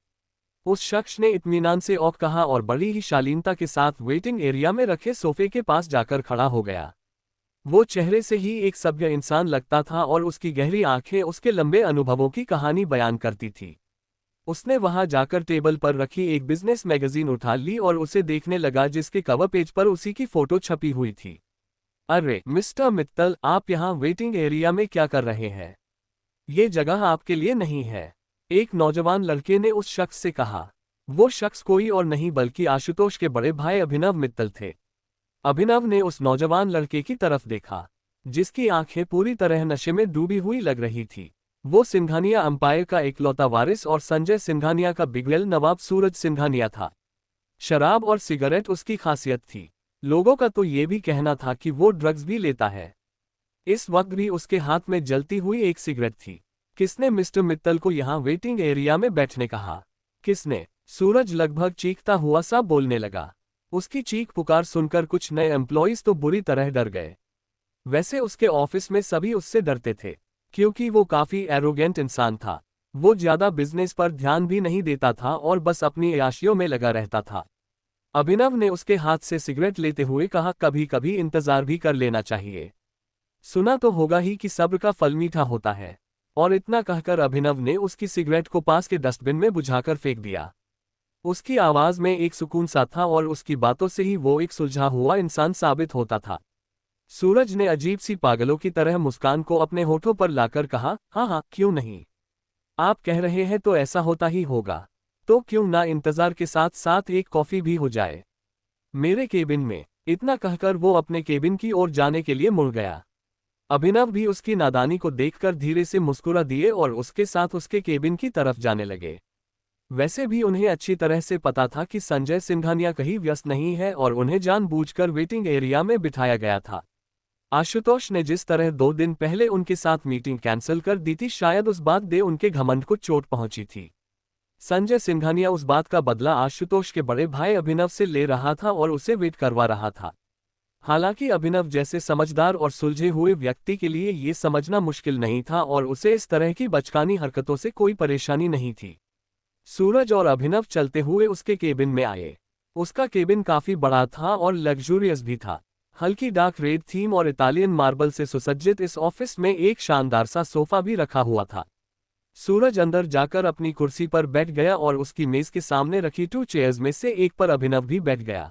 उस शख्स ने इत्मीनान से ओह कहा और बड़ी ही शालीनता के साथ वेटिंग एरिया में रखे सोफे के पास जाकर खड़ा हो गया। वो चेहरे से ही एक सभ्य इंसान लगता था और उसकी गहरी आंखें उसके लंबे अनुभवों की कहानी बयान करती थी। उसने वहां जाकर टेबल पर रखी एक बिजनेस मैगजीन उठा ली और उसे देखने लगा जिसके कवर पेज पर उसी की फोटो छपी हुई थी। अरे मिस्टर मित्तल, आप यहाँ वेटिंग एरिया में क्या कर रहे हैं? ये जगह आपके लिए नहीं है, एक नौजवान लड़के ने उस शख्स से कहा। वो शख्स कोई और नहीं बल्कि आशुतोष के बड़े भाई अभिनव मित्तल थे। अभिनव ने उस नौजवान लड़के की तरफ देखा, जिसकी आंखें पूरी तरह नशे में डूबी हुई लग रही थी। वो सिंघानिया अंपायर का इकलौता वारिस और संजय सिंघानिया का बिगड़ेल नवाब सूरज सिंघानिया था। शराब और सिगरेट उसकी खासियत थी। लोगों का तो ये भी कहना था कि वो ड्रग्स भी लेता है। इस वक्त भी उसके हाथ में जलती हुई एक सिगरेट थी। किसने मिस्टर मित्तल को यहाँ वेटिंग एरिया में बैठने कहा? किसने? सूरज लगभग चीखता हुआ सा बोलने लगा। उसकी चीख पुकार सुनकर कुछ नए एम्प्लॉइज तो बुरी तरह डर गए। वैसे उसके ऑफिस में सभी उससे डरते थे, क्योंकि वो काफी एरोगेंट इंसान था। वो ज्यादा बिजनेस पर ध्यान भी नहीं देता था और बस अपनी अय्याशियों में लगा रहता था। अभिनव ने उसके हाथ से सिगरेट लेते हुए कहा, कभी कभी इंतजार भी कर लेना चाहिए। सुना तो होगा ही कि सब्र का फल मीठा होता है। और इतना कहकर अभिनव ने उसकी सिगरेट को पास के डस्टबिन में बुझाकर फेंक दिया। उसकी आवाज में एक सुकून सा था और उसकी बातों से ही वो एक सुलझा हुआ इंसान साबित होता था। सूरज ने अजीब सी पागलों की तरह मुस्कान को अपने होठों पर लाकर कहा, हाँ हाँ क्यों नहीं। आप कह रहे हैं तो ऐसा होता ही होगा। तो क्यों ना इंतजार के साथ साथ एक कॉफी भी हो जाए मेरे केबिन में। इतना कहकर वो अपने केबिन की ओर जाने के लिए मुड़ गया। अभिनव भी उसकी नादानी को देखकर धीरे से मुस्कुरा दिए और उसके साथ उसके केबिन की तरफ जाने लगे। वैसे भी उन्हें अच्छी तरह से पता था कि संजय सिंघानिया कहीं व्यस्त नहीं है और उन्हें जानबूझकर वेटिंग एरिया में बिठाया गया था। आशुतोष ने जिस तरह 2 दिन पहले उनके साथ मीटिंग कैंसिल कर दी थी, शायद उस बात से उनके घमंड को चोट पहुंची थी। संजय सिंघानिया उस बात का बदला आशुतोष के बड़े भाई अभिनव से ले रहा था और उसे वेट करवा रहा था। हालांकि अभिनव जैसे समझदार और सुलझे हुए व्यक्ति के लिए ये समझना मुश्किल नहीं था और उसे इस तरह की बचकानी हरकतों से कोई परेशानी नहीं थी। सूरज और अभिनव चलते हुए उसके केबिन में आए। उसका केबिन काफी बड़ा था और लग्जूरियस भी था। हल्की डार्क रेड थीम और इटालियन मार्बल से सुसज्जित इस ऑफिस में एक शानदार सा सोफा भी रखा हुआ था। सूरज अंदर जाकर अपनी कुर्सी पर बैठ गया और उसकी मेज के सामने रखी 2 चेयर्स में से एक पर अभिनव भी बैठ गया।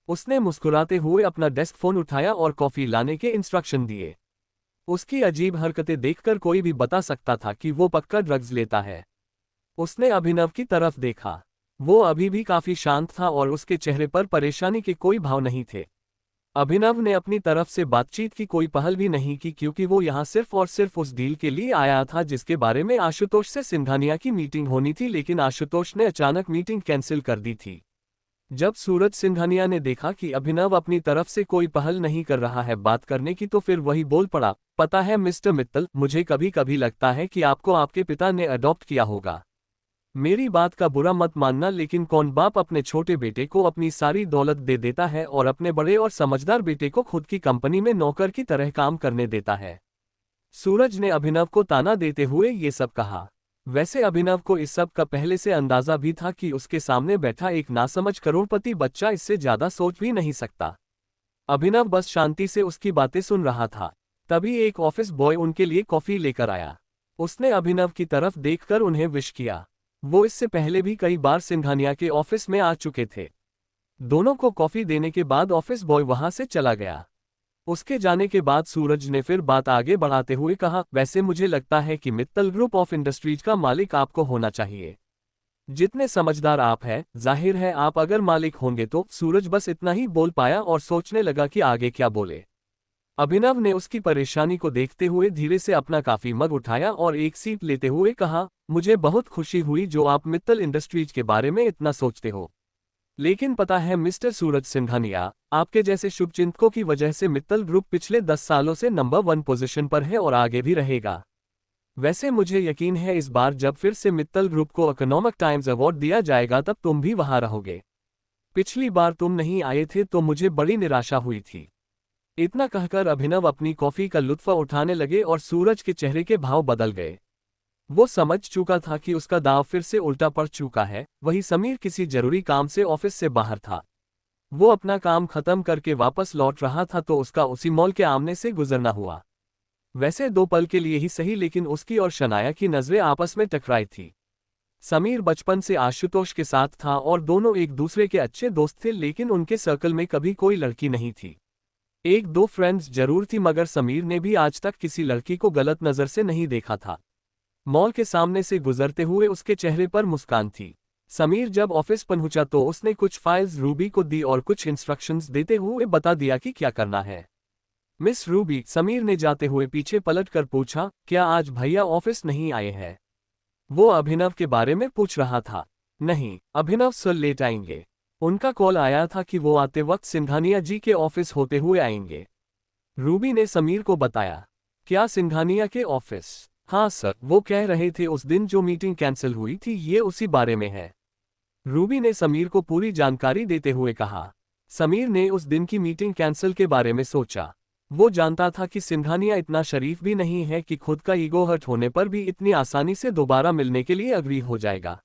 उसने मुस्कुराते हुए अपना डेस्क फोन उठाया और कॉफी लाने के इंस्ट्रक्शन दिए। उसकी अजीब हरकतें देखकर कोई भी बता सकता था कि वो पक्का ड्रग्स लेता है। उसने अभिनव की तरफ देखा। वो अभी भी काफी शांत था और उसके चेहरे पर परेशानी के कोई भाव नहीं थे। अभिनव ने अपनी तरफ से बातचीत की कोई पहल भी नहीं की, क्योंकि वो यहाँ सिर्फ और सिर्फ उस डील के लिए आया था जिसके बारे में आशुतोष से सिंघानिया की मीटिंग होनी थी। लेकिन आशुतोष ने अचानक मीटिंग कैंसिल कर दी थी। जब सूरज सिंघानिया ने देखा कि अभिनव अपनी तरफ से कोई पहल नहीं कर रहा है बात करने की, तो फिर वही बोल पड़ा, पता है मिस्टर मित्तल, मुझे कभी कभी लगता है कि आपको आपके पिता ने अडॉप्ट किया होगा। मेरी बात का बुरा मत मानना, लेकिन कौन बाप अपने छोटे बेटे को अपनी सारी दौलत दे देता है और अपने बड़े और समझदार बेटे को खुद की कंपनी में नौकर की तरह काम करने देता है? सूरज ने अभिनव को ताना देते हुए ये सब कहा। वैसे अभिनव को इस सब का पहले से अंदाजा भी था कि उसके सामने बैठा एक नासमझ करोड़पति बच्चा इससे ज्यादा सोच भी नहीं सकता। अभिनव बस शांति से उसकी बातें सुन रहा था। तभी एक ऑफिस बॉय उनके लिए कॉफी लेकर आया। उसने अभिनव की तरफ देखकर उन्हें विश किया। वो इससे पहले भी कई बार सिंघानिया के ऑफिस में आ चुके थे। दोनों को कॉफी देने के बाद ऑफिस बॉय वहां से चला गया। उसके जाने के बाद सूरज ने फिर बात आगे बढ़ाते हुए कहा, वैसे मुझे लगता है कि मित्तल ग्रुप ऑफ इंडस्ट्रीज का मालिक आपको होना चाहिए। जितने समझदार आप हैं, जाहिर है आप अगर मालिक होंगे तो। सूरज बस इतना ही बोल पाया और सोचने लगा कि आगे क्या बोले। अभिनव ने उसकी परेशानी को देखते हुए धीरे से अपना कॉफी मग उठाया और एक सीप लेते हुए कहा, मुझे बहुत खुशी हुई जो आप मित्तल इंडस्ट्रीज के बारे में इतना सोचते हो। लेकिन पता है मिस्टर सूरज सिंघानिया, आपके जैसे शुभचिंतकों की वजह से मित्तल ग्रुप पिछले 10 सालों से नंबर 1 पोजीशन पर है और आगे भी रहेगा। वैसे मुझे यकीन है इस बार जब फिर से मित्तल ग्रुप को इकोनॉमिक टाइम्स अवार्ड दिया जाएगा तब तुम भी वहां रहोगे। पिछली बार तुम नहीं आए थे तो मुझे बड़ी निराशा हुई थी। इतना कहकर अभिनव अपनी कॉफी का लुत्फ उठाने लगे और सूरज के चेहरे के भाव बदल गए। वो समझ चुका था कि उसका दांव फिर से उल्टा पड़ चुका है। वही समीर किसी जरूरी काम से ऑफिस से बाहर था। वो अपना काम खत्म करके वापस लौट रहा था तो उसका उसी मॉल के आमने से गुजरना हुआ। वैसे 2 पल के लिए ही सही, लेकिन उसकी और शनाया की नजरें आपस में टकराई थी। समीर बचपन से आशुतोष के साथ था और दोनों एक दूसरे के अच्छे दोस्त थे, लेकिन उनके सर्कल में कभी कोई लड़की नहीं थी। 1-2 फ्रेंड्स जरूर थी, मगर समीर ने भी आज तक किसी लड़की को गलत नजर से नहीं देखा था। मॉल के सामने से गुजरते हुए उसके चेहरे पर मुस्कान थी। समीर जब ऑफिस पहुंचा तो उसने कुछ फाइल्स रूबी को दी और कुछ इंस्ट्रक्शंस देते हुए बता दिया कि क्या करना है। मिस रूबी, समीर ने जाते हुए पीछे पलट कर पूछा, क्या आज भैया ऑफिस नहीं आए हैं? वो अभिनव के बारे में पूछ रहा था। नहीं, अभिनव सर लेट आएंगे। उनका कॉल आया था कि वो आते वक्त सिंघानिया जी के ऑफिस होते हुए आएंगे। रूबी ने समीर को बताया। क्या सिंघानिया के ऑफिस? हाँ सर, वो कह रहे थे उस दिन जो मीटिंग कैंसिल हुई थी ये उसी बारे में है। रूबी ने समीर को पूरी जानकारी देते हुए कहा। समीर ने उस दिन की मीटिंग कैंसिल के बारे में सोचा। वो जानता था कि सिंघानिया इतना शरीफ भी नहीं है कि खुद का ईगो हर्ट होने पर भी इतनी आसानी से दोबारा मिलने के लिए अग्री हो जाएगा।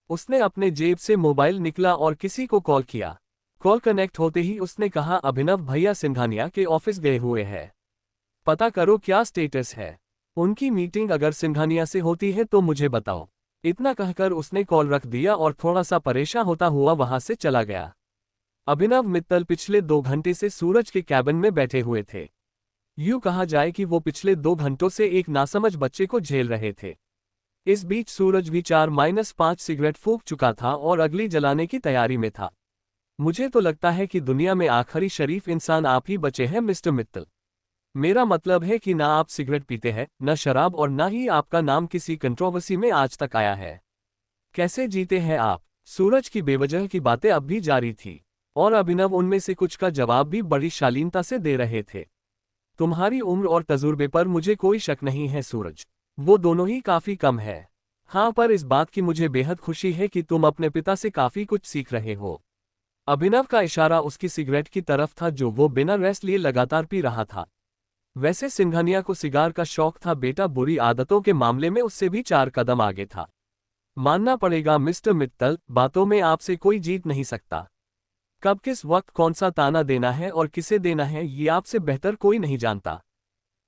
उसने अपने जेब से मोबाइल निकला और किसी को कॉल किया। कॉल कनेक्ट होते ही उसने कहा, अभिनव भैया सिंघानिया के ऑफिस गए हुए हैं। पता करो क्या स्टेटस है। उनकी मीटिंग अगर सिंघानिया से होती है तो मुझे बताओ। इतना कहकर उसने कॉल रख दिया और थोड़ा सा परेशान होता हुआ वहां से चला गया। अभिनव मित्तल पिछले 2 घंटे से सूरज के कैबिन में बैठे हुए थे। यूं कहा जाए कि वो पिछले 2 घंटों से एक नासमझ बच्चे को झेल रहे थे। इस बीच सूरज भी 4-5 सिगरेट फूंक चुका था और अगली जलाने की तैयारी में था। मुझे तो लगता है कि दुनिया में आखिरी शरीफ इंसान आप ही बचे हैं मिस्टर मित्तल। मेरा मतलब है कि ना आप सिगरेट पीते हैं, न शराब, और ना ही आपका नाम किसी कंट्रोवर्सी में आज तक आया है। कैसे जीते हैं आप? सूरज की बेवजह की बातें अब भी जारी थी और अभिनव उनमें से कुछ का जवाब भी बड़ी शालीनता से दे रहे थे। तुम्हारी उम्र और तजुर्बे पर मुझे कोई शक नहीं है सूरज, वो दोनों ही काफी कम है। हाँ, पर इस बात की मुझे बेहद खुशी है कि तुम अपने पिता से काफी कुछ सीख रहे हो। अभिनव का इशारा उसकी सिगरेट की तरफ था जो वो बिना रेस्ट लिए लगातार पी रहा था। वैसे सिंघानिया को सिगार का शौक था, बेटा बुरी आदतों के मामले में उससे भी 4 कदम आगे था। मानना पड़ेगा मिस्टर मित्तल, बातों में आपसे कोई जीत नहीं सकता। कब किस वक्त कौन सा ताना देना है और किसे देना है ये आपसे बेहतर कोई नहीं जानता।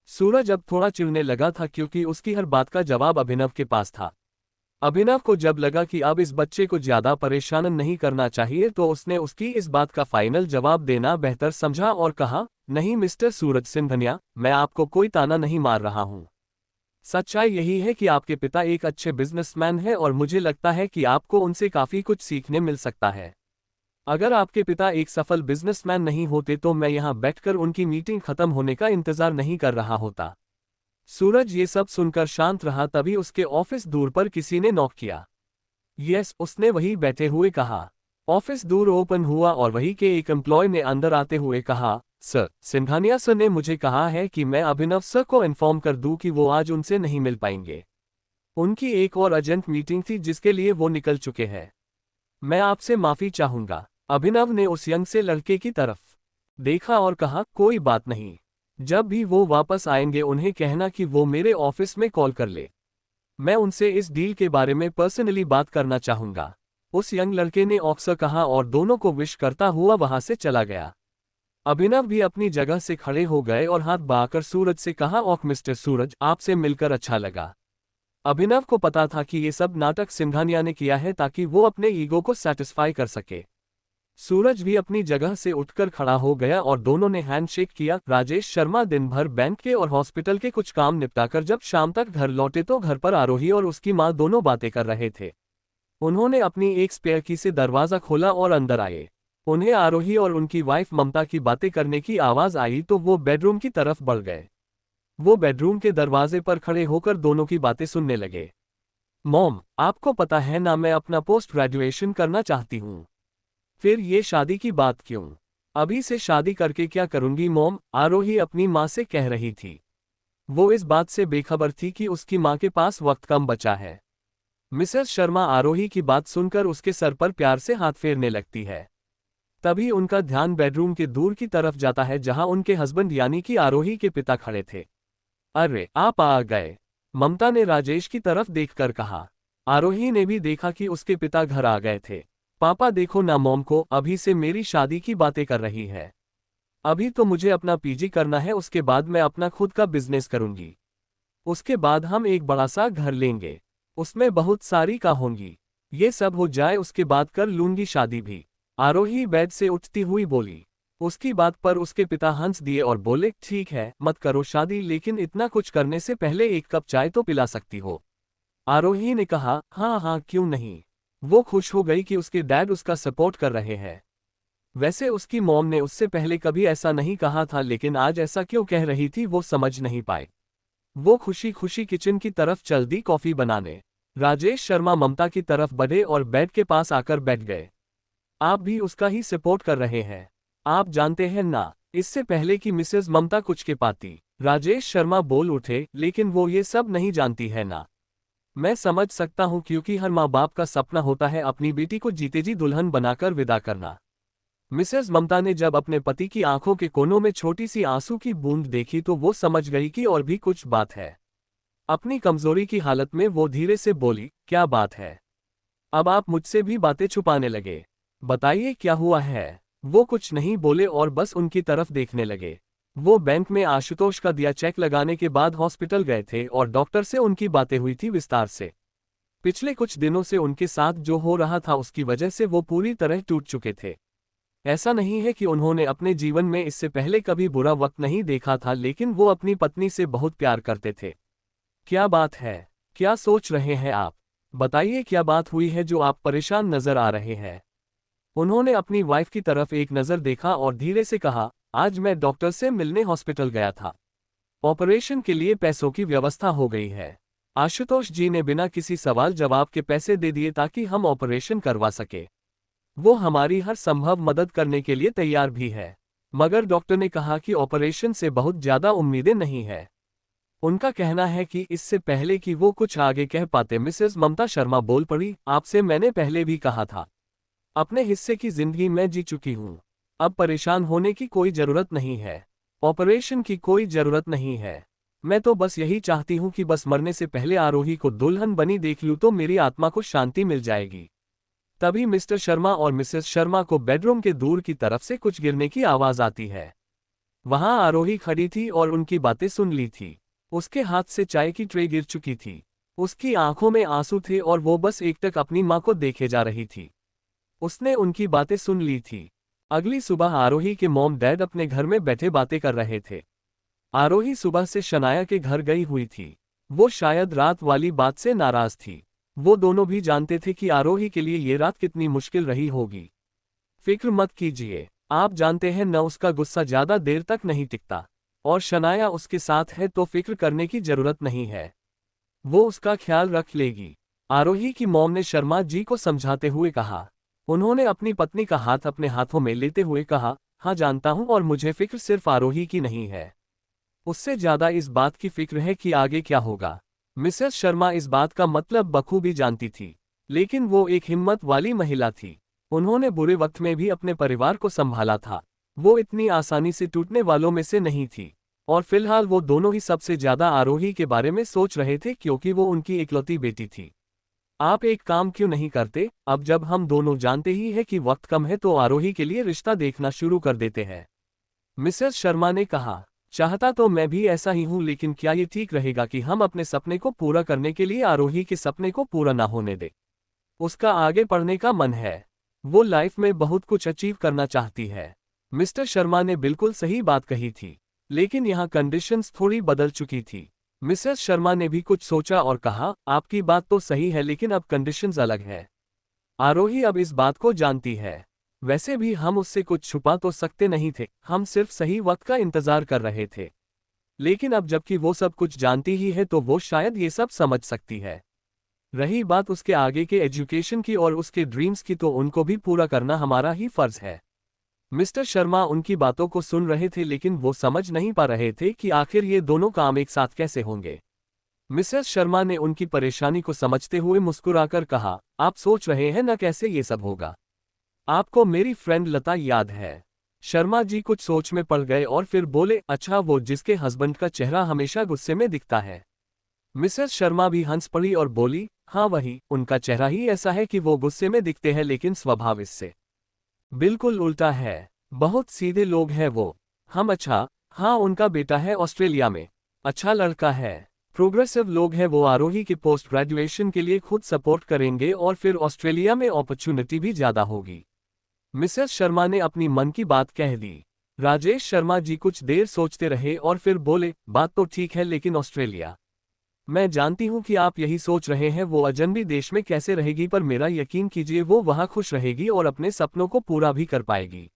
सूरज अब थोड़ा चिढ़ने लगा था क्योंकि उसकी हर बात का जवाब अभिनव के पास था। अभिनव को जब लगा कि अब इस बच्चे को ज्यादा परेशान नहीं करना चाहिए तो उसने उसकी इस बात का फाइनल जवाब देना बेहतर समझा और कहा, नहीं मिस्टर सूरज सिंघानिया, मैं आपको कोई ताना नहीं मार रहा हूं। सच्चाई यही है कि आपके पिता एक अच्छे बिजनेसमैन हैं और मुझे लगता है कि आपको उनसे काफी कुछ सीखने मिल सकता है। अगर आपके पिता एक सफल बिजनेसमैन नहीं होते तो मैं यहां बैठकर उनकी मीटिंग खत्म होने का इंतजार नहीं कर रहा होता। सूरज ये सब सुनकर शांत रहा, तभी उसके ऑफिस दूर पर किसी ने नॉक किया। यस, उसने वही बैठे हुए कहा। ऑफिस दूर ओपन हुआ और वही के एक एम्प्लॉय ने अंदर आते हुए कहा, सर, सिंघानिया सर ने मुझे कहा है कि मैं अभिनव सर को इन्फॉर्म कर दूं कि वो आज उनसे नहीं मिल पाएंगे। उनकी एक और अर्जेंट मीटिंग थी जिसके लिए वो निकल चुके हैं। मैं आपसे माफी चाहूंगा। अभिनव ने उस यंग से लड़के की तरफ देखा और कहा, कोई बात नहीं। जब भी वो वापस आएंगे उन्हें कहना कि वो मेरे ऑफिस में कॉल कर ले। मैं उनसे इस डील के बारे में पर्सनली बात करना चाहूंगा। उस यंग लड़के ने अक्सर कहा और दोनों को विश करता हुआ वहां से चला गया। अभिनव भी अपनी जगह से खड़े हो गए और हाथ बढ़ाकर सूरज से कहा, ओह मिस्टर सूरज, आपसे मिलकर अच्छा लगा। अभिनव को पता था कि ये सब नाटक सिंघानिया ने किया है ताकि वो अपने ईगो को सैटिस्फाई कर सके। सूरज भी अपनी जगह से उठकर खड़ा हो गया और दोनों ने हैंडशेक किया। राजेश शर्मा दिन भर बैंक के और हॉस्पिटल के कुछ काम निपटाकर जब शाम तक घर लौटे तो घर पर आरोही और उसकी मां दोनों बातें कर रहे थे। उन्होंने अपनी एक स्पेयर की से दरवाजा खोला और अंदर आए। उन्हें आरोही और उनकी वाइफ ममता की बातें करने की आवाज आई तो वो बेडरूम की तरफ बढ़ गए। वो बेडरूम के दरवाजे पर खड़े होकर दोनों की बातें सुनने लगे। मॉम, आपको पता है ना, मैं अपना पोस्ट ग्रेजुएशन करना चाहती हूँ। फिर ये शादी की बात क्यों? अभी से शादी करके क्या करूंगी मॉम? आरोही अपनी माँ से कह रही थी। वो इस बात से बेखबर थी कि उसकी माँ के पास वक्त कम बचा है। मिसेस शर्मा आरोही की बात सुनकर उसके सर पर प्यार से हाथ फेरने लगती है। तभी उनका ध्यान बेडरूम के दूर की तरफ जाता है जहां उनके हस्बैंड यानी कि आरोही के पिता खड़े थे। अरे, आप आ गए, ममता ने राजेश की तरफ देखकर कहा। आरोही ने भी देखा कि उसके पिता घर आ गए थे। पापा देखो ना मॉम को अभी से मेरी शादी की बातें कर रही है। अभी तो मुझे अपना पीजी करना है, उसके बाद मैं अपना खुद का बिजनेस करूंगी। उसके बाद हम एक बड़ा सा घर लेंगे, उसमें बहुत सारी कार होंगी। ये सब हो जाए उसके बाद कर लूंगी शादी भी। आरोही बेड से उठती हुई बोली। उसकी बात पर उसके पिता हंस दिए और बोले, ठीक है, मत करो शादी, लेकिन इतना कुछ करने से पहले एक कप चाय तो पिला सकती हो। आरोही ने कहा, हाँ हाँ क्यों नहीं। वो खुश हो गई कि उसके डैड उसका सपोर्ट कर रहे हैं। वैसे उसकी मॉम ने उससे पहले कभी ऐसा नहीं कहा था, लेकिन आज ऐसा क्यों कह रही थी वो समझ नहीं पाए। वो खुशी खुशी किचन की तरफ चल दी कॉफी बनाने। राजेश शर्मा ममता की तरफ बढ़े और बेड के पास आकर बैठ गए। आप भी उसका ही सपोर्ट कर रहे हैं, आप जानते हैं ना। इससे पहले कि मिसेस ममता कुछ के पाती, राजेश शर्मा बोल उठे, लेकिन वो ये सब नहीं जानती है ना। मैं समझ सकता हूँ, क्योंकि हर माँ बाप का सपना होता है अपनी बेटी को जीते जी दुल्हन बनाकर विदा करना। मिसेस ममता ने जब अपने पति की आंखों के कोनों में छोटी सी आंसू की बूंद देखी तो वो समझ गई कि और भी कुछ बात है। अपनी कमजोरी की हालत में वो धीरे से बोली, क्या बात है? अब आप मुझसे भी बातें छुपाने लगे। बताइए क्या हुआ है? वो कुछ नहीं बोले और बस उनकी तरफ देखने लगे। वो बैंक में आशुतोष का दिया चेक लगाने के बाद हॉस्पिटल गए थे और डॉक्टर से उनकी बातें हुई थी विस्तार से। पिछले कुछ दिनों से उनके साथ जो हो रहा था उसकी वजह से वो पूरी तरह टूट चुके थे। ऐसा नहीं है कि उन्होंने अपने जीवन में इससे पहले कभी बुरा वक्त नहीं देखा था, लेकिन वो अपनी पत्नी से बहुत प्यार करते थे। क्या बात है? क्या सोच रहे हैं आप? बताइए क्या बात हुई है जो आप परेशान नजर आ रहे हैं? उन्होंने अपनी वाइफ की तरफ एक नज़र देखा और धीरे से कहा, आज मैं डॉक्टर से मिलने हॉस्पिटल गया था। ऑपरेशन के लिए पैसों की व्यवस्था हो गई है। आशुतोष जी ने बिना किसी सवाल जवाब के पैसे दे दिए ताकि हम ऑपरेशन करवा सके। वो हमारी हर संभव मदद करने के लिए तैयार भी है, मगर डॉक्टर ने कहा कि ऑपरेशन से बहुत ज़्यादा उम्मीदें नहीं है। उनका कहना है कि इससे पहले कि वो कुछ आगे कह पाते मिसेस ममता शर्मा बोल पड़ी, आपसे मैंने पहले भी कहा था, अपने हिस्से की जिंदगी मैं जी चुकी हूँ। अब परेशान होने की कोई जरूरत नहीं है, ऑपरेशन की कोई जरूरत नहीं है। मैं तो बस यही चाहती हूँ कि बस मरने से पहले आरोही को दुल्हन बनी देख लूँ तो मेरी आत्मा को शांति मिल जाएगी। तभी मिस्टर शर्मा और मिसेस शर्मा को बेडरूम के दूर की तरफ से कुछ गिरने की आवाज आती है। वहां आरोही खड़ी थी और उनकी बातें सुन ली थी। उसके हाथ से चाय की ट्रे गिर चुकी थी। उसकी आंखों में आंसू थे और वो बस एकटक अपनी मां को देखे जा रही थी। उसने उनकी बातें सुन ली थी। अगली सुबह आरोही के मॉम डैड अपने घर में बैठे बातें कर रहे थे। आरोही सुबह से शनाया के घर गई हुई थी। वो शायद रात वाली बात से नाराज थी। वो दोनों भी जानते थे कि आरोही के लिए ये रात कितनी मुश्किल रही होगी। फिक्र मत कीजिए, आप जानते हैं न, उसका गुस्सा ज्यादा देर तक नहीं टिकता, और शनाया उसके साथ है तो फिक्र करने की जरूरत नहीं है। वो उसका ख्याल रख लेगी। आरोही की मॉम ने शर्मा जी को समझाते हुए कहा। उन्होंने अपनी पत्नी का हाथ अपने हाथों में लेते हुए कहा, हाँ जानता हूं, और मुझे फिक्र सिर्फ आरोही की नहीं है, उससे ज्यादा इस बात की फिक्र है कि आगे क्या होगा। मिसेस शर्मा इस बात का मतलब बखूबी जानती थी, लेकिन वो एक हिम्मत वाली महिला थी। उन्होंने बुरे वक्त में भी अपने परिवार को संभाला था। वो इतनी आसानी से टूटने वालों में से नहीं थी। और फिलहाल वो दोनों ही सबसे ज्यादा आरोही के बारे में सोच रहे थे क्योंकि वो उनकी इकलौती बेटी थी। आप एक काम क्यों नहीं करते, अब जब हम दोनों जानते ही है कि वक्त कम है तो आरोही के लिए रिश्ता देखना शुरू कर देते हैं। मिसेस शर्मा ने कहा, चाहता तो मैं भी ऐसा ही हूं, लेकिन क्या ये ठीक रहेगा कि हम अपने सपने को पूरा करने के लिए आरोही के सपने को पूरा ना होने दें। उसका आगे पढ़ने का मन है, वो लाइफ में बहुत कुछ अचीव करना चाहती है। मिस्टर शर्मा ने बिल्कुल सही बात कही थी, लेकिन यहाँ कंडीशंस थोड़ी बदल चुकी थी। मिसेस शर्मा ने भी कुछ सोचा और कहा, आपकी बात तो सही है लेकिन अब कंडीशंस अलग है। आरोही अब इस बात को जानती है। वैसे भी हम उससे कुछ छुपा तो सकते नहीं थे, हम सिर्फ सही वक्त का इंतजार कर रहे थे। लेकिन अब जबकि वो सब कुछ जानती ही है तो वो शायद ये सब समझ सकती है। रही बात उसके आगे के एजुकेशन की और उसके ड्रीम्स की, तो उनको भी पूरा करना हमारा ही फर्ज है। मिस्टर शर्मा उनकी बातों को सुन रहे थे लेकिन वो समझ नहीं पा रहे थे कि आखिर ये दोनों काम एक साथ कैसे होंगे। मिसेस शर्मा ने उनकी परेशानी को समझते हुए मुस्कुराकर कहा, आप सोच रहे हैं न कैसे ये सब होगा। आपको मेरी फ्रेंड लता याद है? शर्मा जी कुछ सोच में पड़ गए और फिर बोले, अच्छा वो जिसके हस्बैंड का चेहरा हमेशा गुस्से में दिखता है। मिसेस शर्मा भी हंस पड़ी और बोली, हाँ वही, उनका चेहरा ही ऐसा है कि वो गुस्से में दिखते हैं लेकिन स्वभाव इससे बिल्कुल उल्टा है। बहुत सीधे लोग हैं वो। हम अच्छा, हाँ उनका बेटा है ऑस्ट्रेलिया में, अच्छा लड़का है। प्रोग्रेसिव लोग हैं वो, आरोही के पोस्ट ग्रेजुएशन के लिए खुद सपोर्ट करेंगे और फिर ऑस्ट्रेलिया में अपॉर्चुनिटी भी ज्यादा होगी। मिसेस शर्मा ने अपनी मन की बात कह दी। राजेश शर्मा जी कुछ देर सोचते रहे और फिर बोले, बात तो ठीक है लेकिन ऑस्ट्रेलिया, मैं जानती हूं कि आप यही सोच रहे हैं वो अजनबी देश में कैसे रहेगी, पर मेरा यकीन कीजिए वो वहां खुश रहेगी और अपने सपनों को पूरा भी कर पाएगी।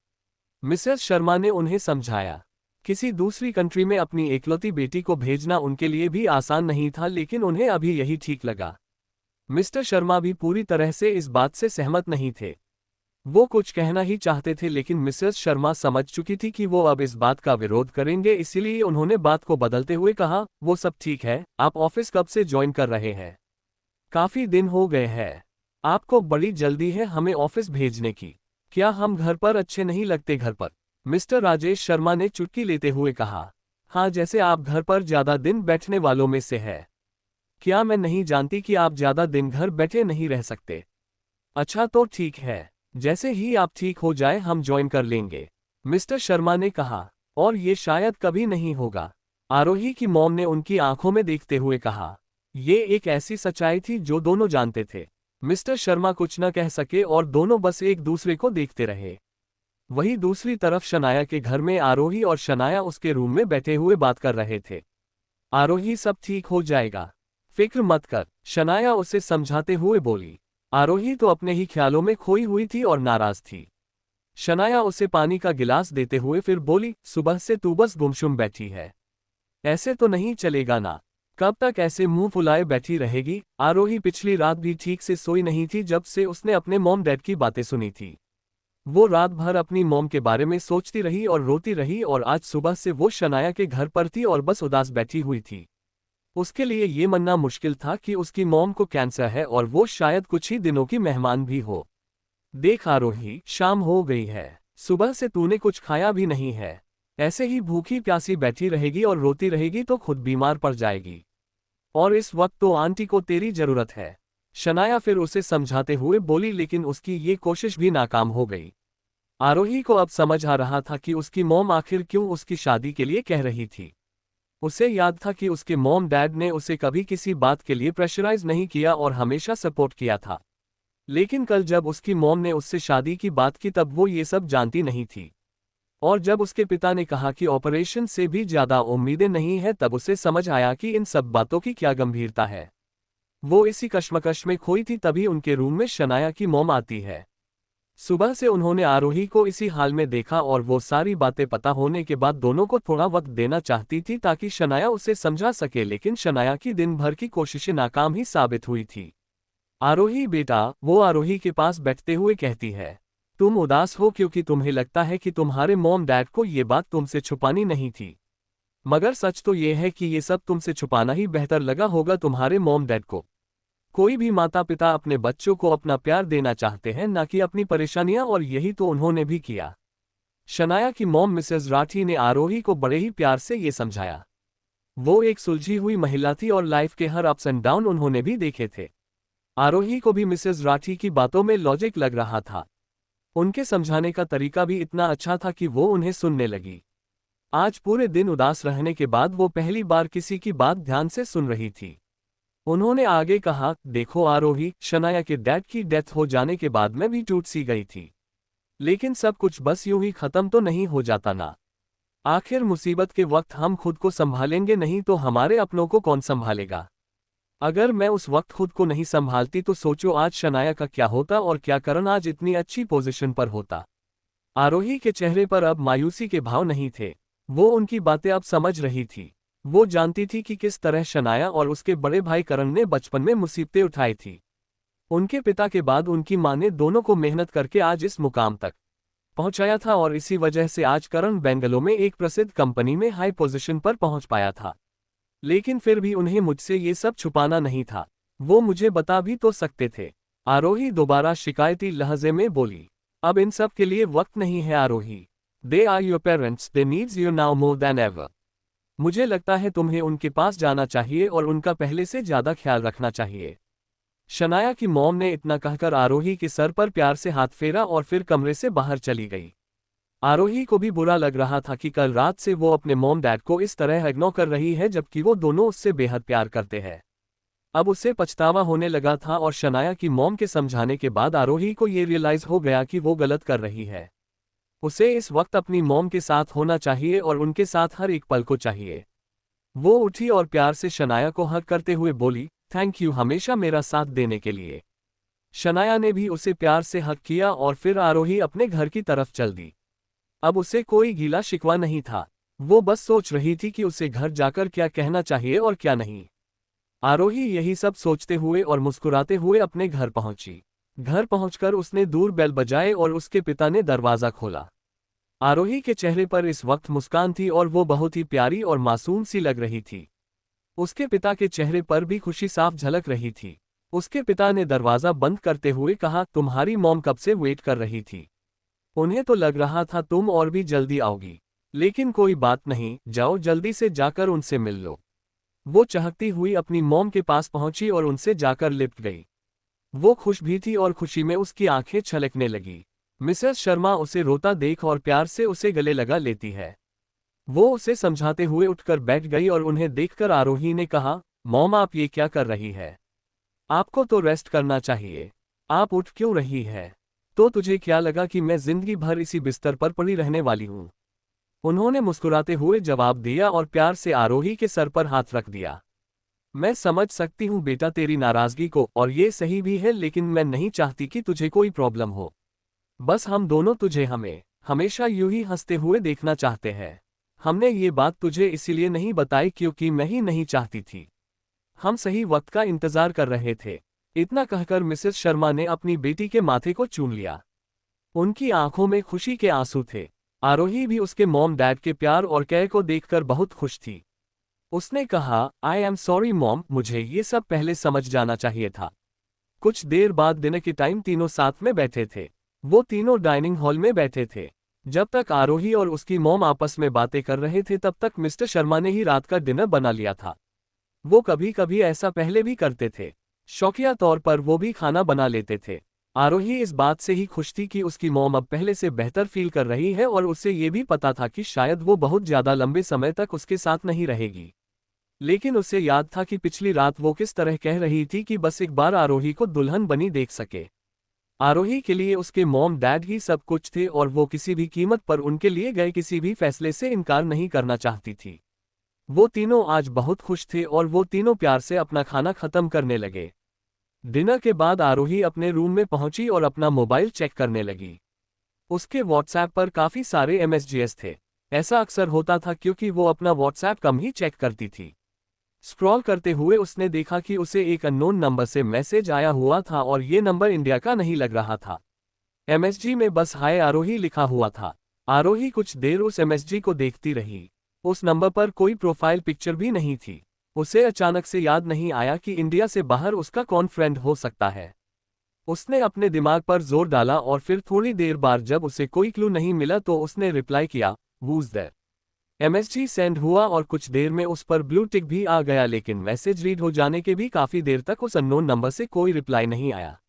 मिसेस शर्मा ने उन्हें समझाया, किसी दूसरी कंट्री में अपनी एकलौती बेटी को भेजना उनके लिए भी आसान नहीं था, लेकिन उन्हें अभी यही ठीक लगा। मिस्टर शर्मा भी पूरी तरह से इस बात से सहमत नहीं थे। वो कुछ कहना ही चाहते थे लेकिन मिसेस शर्मा समझ चुकी थी कि वो अब इस बात का विरोध करेंगे, इसीलिए उन्होंने बात को बदलते हुए कहा, वो सब ठीक है, आप ऑफिस कब से ज्वाइन कर रहे हैं? काफी दिन हो गए हैं। आपको बड़ी जल्दी है हमें ऑफिस भेजने की, क्या हम घर पर अच्छे नहीं लगते घर पर? मिस्टर राजेश शर्मा ने चुटकी लेते हुए कहा, हाँ जैसे आप घर पर ज्यादा दिन बैठने वालों में से है। क्या मैं नहीं जानती कि आप ज्यादा दिन घर बैठे नहीं रह सकते? अच्छा तो ठीक है, जैसे ही आप ठीक हो जाए हम ज्वाइन कर लेंगे, मिस्टर शर्मा ने कहा। और ये शायद कभी नहीं होगा, आरोही की मॉम ने उनकी आंखों में देखते हुए कहा। ये एक ऐसी सच्चाई थी जो दोनों जानते थे। मिस्टर शर्मा कुछ न कह सके और दोनों बस एक दूसरे को देखते रहे। वहीं दूसरी तरफ शनाया के घर में आरोही और शनाया उसके रूम में बैठे हुए बात कर रहे थे। आरोही सब ठीक हो जाएगा, फिक्र मत कर, शनाया उसे समझाते हुए बोली। आरोही तो अपने ही ख्यालों में खोई हुई थी और नाराज थी। शनाया उसे पानी का गिलास देते हुए फिर बोली, सुबह से तू बस गुमसुम बैठी है, ऐसे तो नहीं चलेगा ना, कब तक ऐसे मुंह फुलाए बैठी रहेगी? आरोही पिछली रात भी ठीक से सोई नहीं थी जब से उसने अपने मॉम डैड की बातें सुनी थी। वो रात भर अपनी मॉम के बारे में सोचती रही और रोती रही और आज सुबह से वो शनाया के घर पर थी और बस उदास बैठी हुई थी। उसके लिए ये मानना मुश्किल था कि उसकी मॉम को कैंसर है और वो शायद कुछ ही दिनों की मेहमान भी हो। देख आरोही, शाम हो गई है, सुबह से तूने कुछ खाया भी नहीं है, ऐसे ही भूखी प्यासी बैठी रहेगी और रोती रहेगी तो खुद बीमार पड़ जाएगी। और इस वक्त तो आंटी को तेरी जरूरत है। शनाया फिर उसे समझाते हुए बोली, लेकिन उसकी ये कोशिश भी नाकाम हो गई। आरोही को अब समझ आ रहा था कि उसकी मॉम आखिर क्यों उसकी शादी के लिए कह रही थी। उसे याद था कि उसके मॉम डैड ने उसे कभी किसी बात के लिए प्रेशराइज नहीं किया और हमेशा सपोर्ट किया था। लेकिन कल जब उसकी मॉम ने उससे शादी की बात की तब वो ये सब जानती नहीं थी। और जब उसके पिता ने कहा कि ऑपरेशन से भी ज्यादा उम्मीदें नहीं है तब उसे समझ आया कि इन सब बातों की क्या गंभीरता है। वो इसी कश्मकश में खोई थी, तभी उनके रूम में शनाया की मॉम आती है। सुबह से उन्होंने आरोही को इसी हाल में देखा और वो सारी बातें पता होने के बाद दोनों को थोड़ा वक्त देना चाहती थी ताकि शनाया उसे समझा सके, लेकिन शनाया की दिन भर की कोशिशें नाकाम ही साबित हुई थी। आरोही बेटा, वो आरोही के पास बैठते हुए कहती है, तुम उदास हो क्योंकि तुम्हें लगता है कि तुम्हारे मॉम डैड को ये बात तुमसे छुपानी नहीं थी। मगर सच तो ये है कि ये सब तुमसे छुपाना ही बेहतर लगा होगा तुम्हारे मॉम डैड को। कोई भी माता पिता अपने बच्चों को अपना प्यार देना चाहते हैं, ना कि अपनी परेशानियां, और यही तो उन्होंने भी किया। शनाया की मॉम मिसेस राठी ने आरोही को बड़े ही प्यार से ये समझाया। वो एक सुलझी हुई महिला थी और लाइफ के हर अप्स एंड डाउन उन्होंने भी देखे थे। आरोही को भी मिसेस राठी की बातों में लॉजिक लग रहा था। उनके समझाने का तरीका भी इतना अच्छा था कि वो उन्हें सुनने लगी। आज पूरे दिन उदास रहने के बाद वो पहली बार किसी की बात ध्यान से सुन रही थी। उन्होंने आगे कहा, देखो आरोही, शनाया के डैड की डेथ हो जाने के बाद मैं भी टूट सी गई थी। लेकिन सब कुछ बस यूं ही खत्म तो नहीं हो जाता ना। आखिर मुसीबत के वक्त हम खुद को संभालेंगे नहीं तो हमारे अपनों को कौन संभालेगा। अगर मैं उस वक्त खुद को नहीं संभालती तो सोचो आज शनाया का क्या होता और क्या करण आज इतनी अच्छी पोजीशन पर होता। आरोही के चेहरे पर अब मायूसी के भाव नहीं थे। वो उनकी बातें अब समझ रही थी। वो जानती थी कि किस तरह शनाया और उसके बड़े भाई करण ने बचपन में मुसीबतें उठाई थी। उनके पिता के बाद उनकी मां ने दोनों को मेहनत करके आज इस मुकाम तक पहुंचाया था और इसी वजह से आज करण बेंगलोर में एक प्रसिद्ध कंपनी में हाई पोजीशन पर पहुंच पाया था। लेकिन फिर भी उन्हें मुझसे ये सब छुपाना नहीं था। वो मुझे बता भी तो सकते थे। आरोही दोबारा शिकायती लहजे में बोली। अब इन सब के लिए वक्त नहीं है Aarohi. They are your parents, they needs you now more than ever. मुझे लगता है तुम्हें उनके पास जाना चाहिए और उनका पहले से ज्यादा ख्याल रखना चाहिए। शनाया की मॉम ने इतना कहकर आरोही के सर पर प्यार से हाथ फेरा और फिर कमरे से बाहर चली गई। आरोही को भी बुरा लग रहा था कि कल रात से वो अपने मॉम डैड को इस तरह इग्नोर कर रही है जबकि वो दोनों उससे बेहद प्यार करते हैं। अब उसे पछतावा होने लगा था और शनाया की मॉम के समझाने के बाद आरोही को ये रियलाइज हो गया कि वो गलत कर रही है। उसे इस वक्त अपनी मॉम के साथ होना चाहिए और उनके साथ हर एक पल को चाहिए। वो उठी और प्यार से शनाया को हग करते हुए बोली, थैंक यू हमेशा मेरा साथ देने के लिए। शनाया ने भी उसे प्यार से हग किया और फिर आरोही अपने घर की तरफ चल दी। अब उसे कोई गीला शिकवा नहीं था। वो बस सोच रही थी कि उसे घर जाकर क्या कहना चाहिए और क्या नहीं। आरोही यही सब सोचते हुए और मुस्कुराते हुए अपने घर पहुंची। घर पहुंचकर उसने दूर बेल बजाए और उसके पिता ने दरवाजा खोला। आरोही के चेहरे पर इस वक्त मुस्कान थी और वो बहुत ही प्यारी और मासूम सी लग रही थी। उसके पिता के चेहरे पर भी खुशी साफ झलक रही थी। उसके पिता ने दरवाजा बंद करते हुए कहा, तुम्हारी मॉम कब से वेट कर रही थी। उन्हें तो लग रहा था तुम और भी जल्दी आओगी। लेकिन कोई बात नहीं, जाओ जल्दी से जाकर उनसे मिल लो। वो चहकती हुई अपनी मॉम के पास पहुंची और उनसे जाकर लिपट गई। वो खुश भी थी और खुशी में उसकी आंखें छलकने लगी। मिसेस शर्मा उसे रोता देख और प्यार से उसे गले लगा लेती है। वो उसे समझाते हुए उठकर बैठ गई और उन्हें देखकर आरोही ने कहा, मॉम आप ये क्या कर रही है। आपको तो रेस्ट करना चाहिए। आप उठ क्यों रही है। तो तुझे क्या लगा कि मैं जिंदगी भर इसी बिस्तर पर पड़ी रहने वाली हूँ। उन्होंने मुस्कुराते हुए जवाब दिया और प्यार से आरोही के सर पर हाथ रख दिया। मैं समझ सकती हूँ बेटा तेरी नाराजगी को और ये सही भी है, लेकिन मैं नहीं चाहती कि तुझे कोई प्रॉब्लम हो। बस हम दोनों तुझे हमेशा यूं ही हंसते हुए देखना चाहते हैं। हमने ये बात तुझे इसीलिए नहीं बताई क्योंकि मैं ही नहीं चाहती थी। हम सही वक्त का इंतजार कर रहे थे। इतना कहकर मिसेस शर्मा ने अपनी बेटी के माथे को चूम लिया। उनकी आंखों में खुशी के आंसू थे। आरोही भी उसके मॉम डैड के प्यार और केयर को देखकर बहुत खुश थी। उसने कहा, आई एम सॉरी मॉम, मुझे ये सब पहले समझ जाना चाहिए था। कुछ देर बाद डिनर के टाइम तीनों साथ में बैठे थे। वो तीनों डाइनिंग हॉल में बैठे थे। जब तक आरोही और उसकी मॉम आपस में बातें कर रहे थे तब तक मिस्टर शर्मा ने ही रात का डिनर बना लिया था। वो कभी कभी ऐसा पहले भी करते थे। शौकिया तौर पर वो भी खाना बना लेते थे। आरोही इस बात से ही खुश थी कि उसकी मॉम अब पहले से बेहतर फील कर रही है और उसे ये भी पता था कि शायद वो बहुत ज्यादा लंबे समय तक उसके साथ नहीं रहेगी। लेकिन उसे याद था कि पिछली रात वो किस तरह कह रही थी कि बस एक बार आरोही को दुल्हन बनी देख सके। आरोही के लिए उसके मॉम डैड ही सब कुछ थे और वो किसी भी कीमत पर उनके लिए गए किसी भी फैसले से इनकार नहीं करना चाहती थी। वो तीनों आज बहुत खुश थे और वो तीनों प्यार से अपना खाना खत्म करने लगे। डिनर के बाद आरोही अपने रूम में पहुंची और अपना मोबाइल चेक करने लगी। उसके व्हाट्सएप पर काफी सारे मैसेजेस थे। ऐसा अक्सर होता था क्योंकि वो अपना व्हाट्सएप कम ही चेक करती थी। स्क्रॉल करते हुए उसने देखा कि उसे एक अननोन नंबर से मैसेज आया हुआ था और ये नंबर इंडिया का नहीं लग रहा था। एमएसजी में बस हाय आरोही लिखा हुआ था। आरोही कुछ देर उस एमएसजी को देखती रही। उस नंबर पर कोई प्रोफाइल पिक्चर भी नहीं थी। उसे अचानक से याद नहीं आया कि इंडिया से बाहर उसका कौन फ्रेंड हो सकता है। उसने अपने दिमाग पर जोर डाला और फिर थोड़ी देर बाद जब उसे कोई क्लू नहीं मिला तो उसने रिप्लाई किया, "Who's there?" एमएसजी सेंड हुआ और कुछ देर में उस पर ब्लू टिक भी आ गया, लेकिन मैसेज रीड हो जाने के भी काफी देर तक उस अननोन नंबर से कोई रिप्लाई नहीं आया।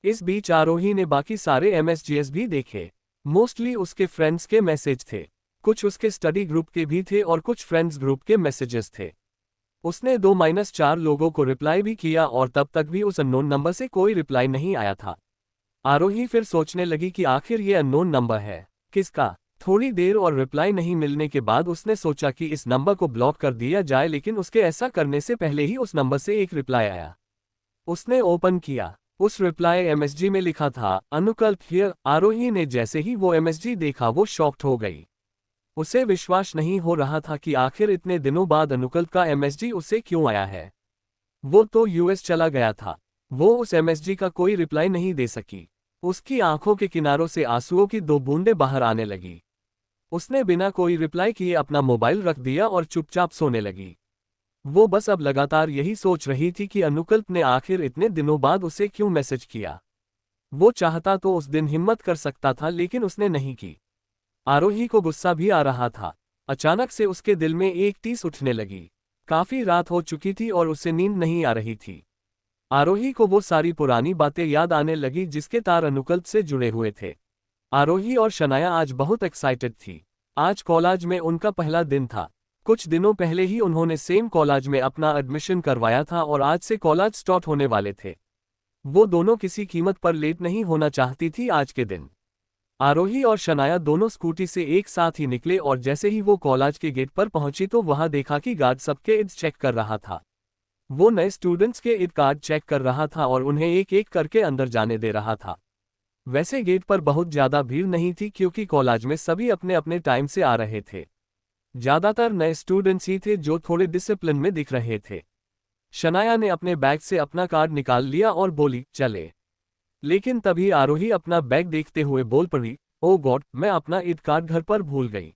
इस बीच आरोही ने बाकी सारे एमएसजीएस भी देखे। मोस्टली उसके फ्रेंड्स के मैसेज थे, कुछ उसके स्टडी ग्रुप के भी थे और कुछ फ्रेंड्स ग्रुप के मैसेजेस थे। उसने 2-4 लोगों को रिप्लाई भी किया और तब तक भी उस अननोन नंबर से कोई रिप्लाई नहीं आया था। आरोही फिर सोचने लगी कि आखिर ये अननोन नंबर है किसका। थोड़ी देर और रिप्लाई नहीं मिलने के बाद उसने सोचा कि इस नंबर को ब्लॉक कर दिया जाए, लेकिन उसके ऐसा करने से पहले ही उस नंबर से एक रिप्लाई आया। उसने ओपन किया। उस रिप्लाई एमएसजी में लिखा था, "अनुकल्प हियर।" आरोही ने जैसे ही वो एमएसजी देखा वो शॉक्ड हो गई। उसे विश्वास नहीं हो रहा था कि आखिर इतने दिनों बाद अनुकल्प का एमएसजी उसे क्यों आया है। वो तो यूएस चला गया था। वो उस एमएसजी का कोई रिप्लाई नहीं दे सकी। उसकी आंखों के किनारों से आंसुओं की 2 बूंदें बाहर आने लगी। उसने बिना कोई रिप्लाई किए अपना मोबाइल रख दिया और चुपचाप सोने लगी। वो बस अब लगातार यही सोच रही थी कि अनुकल्प ने आखिर इतने दिनों बाद उसे क्यों मैसेज किया। वो चाहता तो उस दिन हिम्मत कर सकता था, लेकिन उसने नहीं की। आरोही को गुस्सा भी आ रहा था। अचानक से उसके दिल में एक टीस उठने लगी। काफी रात हो चुकी थी और उसे नींद नहीं आ रही थी। आरोही को वो सारी पुरानी बातें याद आने लगी जिसके तार अनुकल्प से जुड़े हुए थे। आरोही और शनाया आज बहुत एक्साइटेड थी। आज कॉलेज में उनका पहला दिन था। कुछ दिनों पहले ही उन्होंने सेम कॉलेज में अपना एडमिशन करवाया था और आज से कॉलेज स्टार्ट होने वाले थे। वो दोनों किसी कीमत पर लेट नहीं होना चाहती थी आज के दिन। आरोही और शनाया दोनों स्कूटी से एक साथ ही निकले और जैसे ही वो कॉलेज के गेट पर पहुंची तो वहां देखा कि गार्ड सबके इड चेक कर रहा था। वो नए स्टूडेंट्स के इड कार्ड चेक कर रहा था और उन्हें एक एक करके अंदर जाने दे रहा था। वैसे गेट पर बहुत ज्यादा भीड़ नहीं थी क्योंकि कॉलेज में सभी अपने अपने टाइम से आ रहे थे। ज्यादातर नए स्टूडेंट्स ही थे जो थोड़े डिसिप्लिन में दिख रहे थे। शनाया ने अपने बैग से अपना कार्ड निकाल लिया और बोली, "चले।" लेकिन तभी आरोही अपना बैग देखते हुए बोल पड़ी, "ओ गॉड, मैं अपना इड कार्ड घर पर भूल गई।"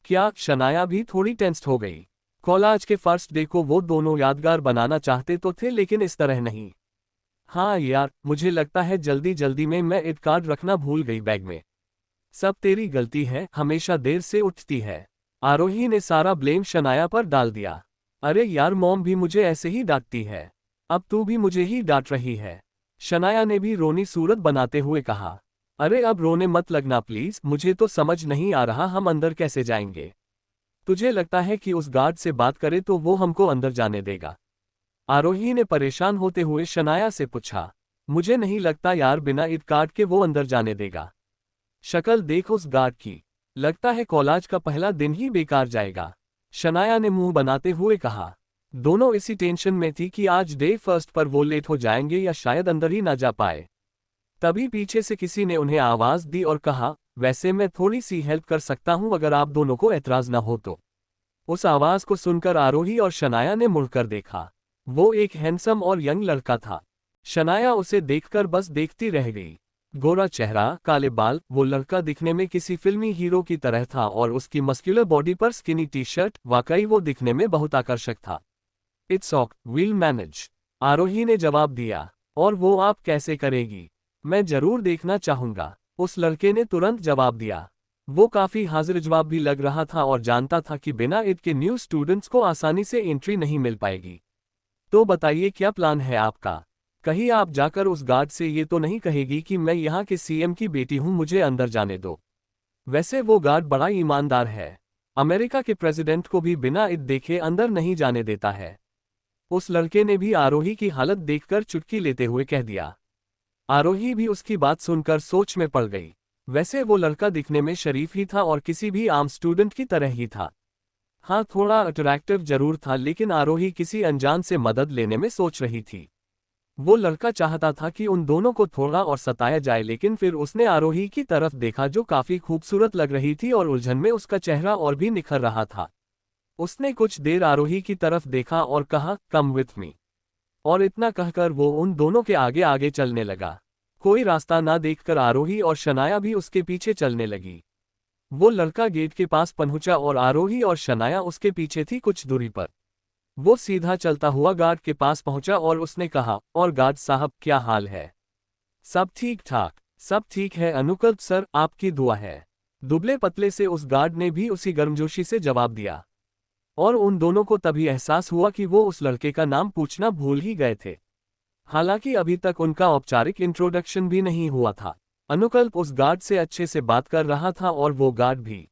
क्या? शनाया भी थोड़ी टेंस्ड हो गई। कॉलेज के फर्स्ट डे को वो दोनों यादगार बनाना चाहते तो थे, लेकिन इस तरह नहीं। "हाँ यार, मुझे लगता है जल्दी जल्दी में मैं इड कार्ड रखना भूल गई बैग में। सब तेरी गलती है, हमेशा देर से उठती है।" आरोही ने सारा ब्लेम शनाया पर डाल दिया। "अरे यार, मॉम भी मुझे ऐसे ही डांटती है। अब तू भी मुझे ही डांट रही है।" शनाया ने भी रोनी सूरत बनाते हुए कहा। "अरे अब रोने मत लगना प्लीज, मुझे तो समझ नहीं आ रहा हम अंदर कैसे जाएंगे। तुझे लगता है कि उस गार्ड से बात करे तो वो हमको अंदर जाने देगा?" आरोही ने परेशान होते हुए शनाया से पूछा। "मुझे नहीं लगता यार, बिना इड कार्ड के वो अंदर जाने देगा। शक्ल देख उस गार्ड की, लगता है कॉलेज का पहला दिन ही बेकार जाएगा।" शनाया ने मुंह बनाते हुए कहा। दोनों इसी टेंशन में थी कि आज डे फर्स्ट पर वो लेट हो जाएंगे या शायद अंदर ही ना जा पाए। तभी पीछे से किसी ने उन्हें आवाज दी और कहा, "वैसे मैं थोड़ी सी हेल्प कर सकता हूं अगर आप दोनों को एतराज ना हो तो।" उस आवाज को सुनकर आरोही और शनाया ने मुड़कर देखा। वो एक हैंडसम और यंग लड़का था। शनाया उसे देखकर बस देखती रह गई। गोरा चेहरा, काले बाल, वो लड़का दिखने में किसी फिल्मी हीरो की तरह था और उसकी मस्कुलर बॉडी पर स्किनी टी शर्ट, वाकई वो दिखने में बहुत आकर्षक था। "इट्स ऑक, वील मैनेज," आरोही ने जवाब दिया। "और वो आप कैसे करेगी? मैं जरूर देखना चाहूंगा," उस लड़के ने तुरंत जवाब दिया। वो काफी हाजिर जवाब भी लग रहा था और जानता था कि बिना इड के न्यू स्टूडेंट्स को आसानी से एंट्री नहीं मिल पाएगी। "तो बताइए क्या प्लान है आपका? कहीं आप जाकर उस गार्ड से ये तो नहीं कहेगी कि मैं यहाँ के सीएम की बेटी हूँ, मुझे अंदर जाने दो?" वैसे वो गार्ड बड़ा ईमानदार है। अमेरिका के प्रेसिडेंट को भी बिना इड देखे अंदर नहीं जाने देता है। उस लड़के ने भी आरोही की हालत देखकर चुटकी लेते हुए कह दिया। आरोही भी उसकी बात सुनकर सोच में पड़ गई। वैसे वो लड़का दिखने में शरीफ ही था और किसी भी आम स्टूडेंट की तरह ही था। हाँ, थोड़ा अट्रैक्टिव जरूर था, लेकिन आरोही किसी अनजान से मदद लेने में सोच रही थी। वो लड़का चाहता था कि उन दोनों को थोड़ा और सताया जाए, लेकिन फिर उसने आरोही की तरफ देखा जो काफी खूबसूरत लग रही थी और उलझन में उसका चेहरा और भी निखर रहा था। उसने कुछ देर आरोही की तरफ देखा और कहा, "कम विथ मी," और इतना कहकर वो उन दोनों के आगे आगे चलने लगा। कोई रास्ता ना देखकर आरोही और शनाया भी उसके पीछे चलने लगी। वो लड़का गेट के पास पहुंचा और आरोही और शनाया उसके पीछे थी कुछ दूरी पर। वो सीधा चलता हुआ गार्ड के पास पहुंचा और उसने कहा, "और गार्ड साहब, क्या हाल है? सब ठीक ठाक। सब ठीक है अनुकल्प सर, आपकी दुआ है। दुबले पतले से उस गार्ड ने भी उसी गर्मजोशी से जवाब दिया। और उन दोनों को तभी एहसास हुआ कि वो उस लड़के का नाम पूछना भूल ही गए थे। हालांकि अभी तक उनका औपचारिक इंट्रोडक्शन भी नहीं हुआ था। अनुकल्प उस गार्ड से अच्छे से बात कर रहा था और वो गार्ड भी।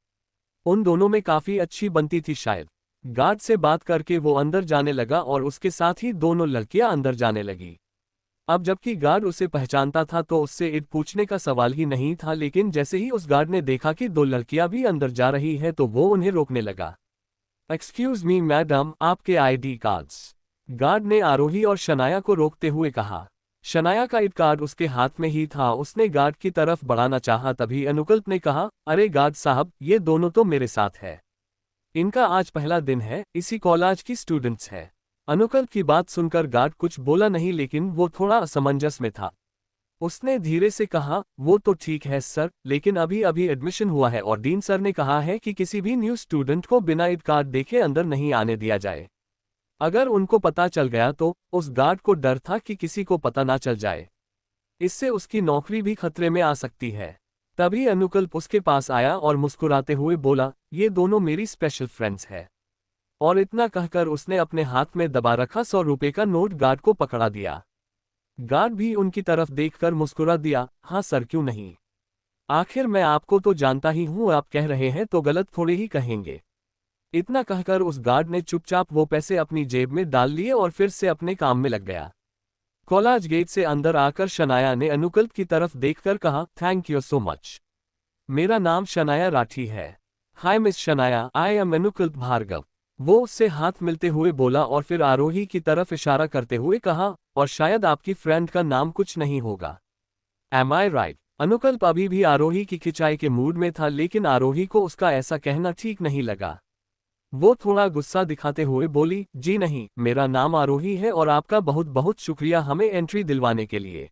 उन दोनों में काफी अच्छी बनती थी शायद। गार्ड से बात करके वो अंदर जाने लगा और उसके साथ ही दोनों लड़कियां अंदर जाने लगी। अब जबकि गार्ड उसे पहचानता था तो उससे इट पूछने का सवाल ही नहीं था, लेकिन जैसे ही उस गार्ड ने देखा कि दो लड़कियां भी अंदर जा रही है तो वो उन्हें रोकने लगा। एक्सक्यूज मी मैडम, आपके आईडी कार्ड्स। गार्ड ने आरोही और शनाया को रोकते हुए कहा। शनाया का आईडी कार्ड उसके हाथ में ही था। उसने गार्ड की तरफ बढ़ाना चाहा, तभी अनुकल्प ने कहा, अरे गार्ड साहब, ये दोनों तो मेरे साथ है। इनका आज पहला दिन है, इसी कॉलेज की स्टूडेंट्स है। अनुकल्प की बात सुनकर गार्ड कुछ बोला नहीं, लेकिन वो थोड़ा असमंजस में था। उसने धीरे से कहा, वो तो ठीक है सर, लेकिन अभी अभी एडमिशन हुआ है और डीन सर ने कहा है कि किसी भी न्यू स्टूडेंट को बिना आईडी कार्ड देखे अंदर नहीं आने दिया जाए। अगर उनको पता चल गया तो उस गार्ड को डर था कि किसी को पता ना चल जाए। इससे उसकी नौकरी भी खतरे में आ सकती है। तभी अनुकल्प उसके पास आया और मुस्कुराते हुए बोला, ये दोनों मेरी स्पेशल फ्रेंड्स हैं। और इतना कहकर उसने अपने हाथ में दबा रखा 100 रुपये का नोट गार्ड को पकड़ा दिया। गार्ड भी उनकी तरफ देखकर मुस्कुरा दिया, हाँ सर, क्यों नहीं। आखिर मैं आपको तो जानता ही हूँ, आप कह रहे हैं तो गलत थोड़े ही कहेंगे। इतना कहकर उस गार्ड ने चुपचाप वो पैसे अपनी जेब में डाल लिए और फिर से अपने काम में लग गया। कॉलेज गेट से अंदर आकर शनाया ने अनुकल्प की तरफ देखकर कहा, थैंक यू सो मच। मेरा नाम शनाया राठी है। Hi miss Shanaya, I am Anukalp Bhargav. वो उससे हाथ मिलते हुए बोला और फिर आरोही की तरफ इशारा करते हुए कहा, और शायद आपकी फ्रेंड का नाम कुछ नहीं होगा। एम आई राइट। अनुकल्प अभी भी आरोही की खिंचाई के मूड में था, लेकिन आरोही को उसका ऐसा कहना ठीक नहीं लगा। वो थोड़ा गुस्सा दिखाते हुए बोली, जी नहीं, मेरा नाम आरोही है और आपका बहुत बहुत शुक्रिया हमें एंट्री दिलवाने के लिए।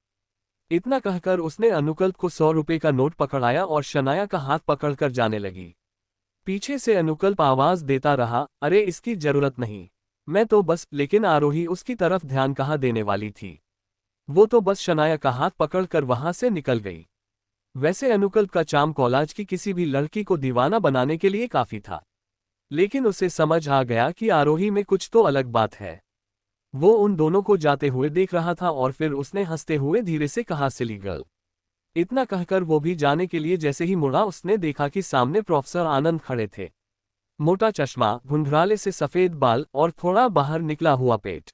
इतना कहकर उसने अनुकल्प को 100 रुपये का नोट पकड़ाया और शनाया का हाथ पकड़कर जाने लगी। पीछे से अनुकल्प आवाज देता रहा, अरे इसकी जरूरत नहीं, मैं तो बस। लेकिन आरोही उसकी तरफ ध्यान कहाँ देने वाली थी। वो तो बस शनाया का हाथ पकड़कर वहां से निकल गई। वैसे अनुकल्प का चाम कॉलेज की किसी भी लड़की को दीवाना बनाने के लिए काफी था, लेकिन उसे समझ आ गया कि आरोही में कुछ तो अलग बात है। वो उन दोनों को जाते हुए देख रहा था और फिर उसने हंसते हुए धीरे से कहा, सिली गर्ल। इतना कहकर वो भी जाने के लिए जैसे ही मुड़ा, उसने देखा कि सामने प्रोफेसर आनंद खड़े थे। मोटा चश्मा, घुंघराले से सफेद बाल और थोड़ा बाहर निकला हुआ पेट।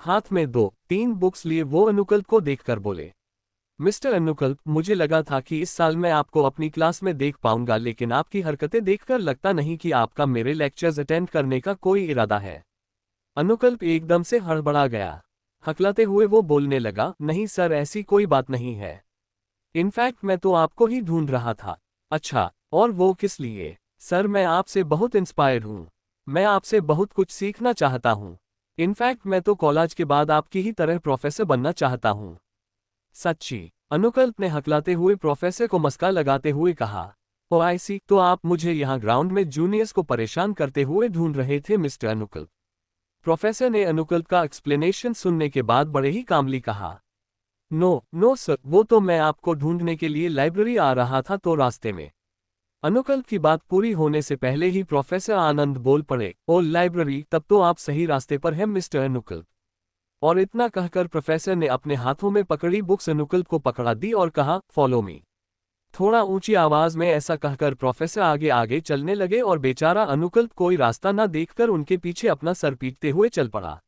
हाथ में 2-3 बुक्स लिए वो अनुकल्प को देखकर बोले, मिस्टर अनुकल्प, मुझे लगा था कि इस साल मैं आपको अपनी क्लास में देख पाऊंगा, लेकिन आपकी हरकतें देखकर लगता नहीं कि आपका मेरे लेक्चर्स अटेंड करने का कोई इरादा है। अनुकल्प एकदम से हड़बड़ा गया। हकलाते हुए वो बोलने लगा, नहीं सर, ऐसी कोई बात नहीं है। इनफैक्ट मैं तो आपको ही ढूंढ रहा था। अच्छा, और वो किस लिए? सर, मैं आपसे बहुत इंस्पायर्ड हूँ। मैं आपसे बहुत कुछ सीखना चाहता हूँ। इनफैक्ट मैं तो कॉलेज के बाद आपकी ही तरह प्रोफेसर बनना चाहता हूँ। सच्ची? अनुकल्प ने हकलाते हुए प्रोफेसर को मस्का लगाते हुए कहा, ओ आई सी, तो आप मुझे यहाँ ग्राउंड में जूनियर्स को परेशान करते हुए ढूंढ रहे थे मिस्टर अनुकल्प। प्रोफेसर ने अनुकल्प का एक्सप्लेनेशन सुनने के बाद बड़े ही कामली कहा, नो सर, वो तो मैं आपको ढूंढने के लिए लाइब्रेरी आ रहा था तो रास्ते में। अनुकल्प की बात पूरी होने से पहले ही प्रोफेसर आनंद बोल पड़े, ओ लाइब्रेरी, तब तो आप सही रास्ते पर हैं मिस्टर अनुकल्प। और इतना कहकर प्रोफेसर ने अपने हाथों में पकड़ी बुक्स अनुकल्प को पकड़ा दी और कहा, फॉलो मी। थोड़ा ऊंची आवाज में ऐसा कहकर प्रोफेसर आगे आगे चलने लगे और बेचारा अनुकल्प कोई रास्ता न देखकर उनके पीछे अपना सर पीटते हुए चल पड़ा।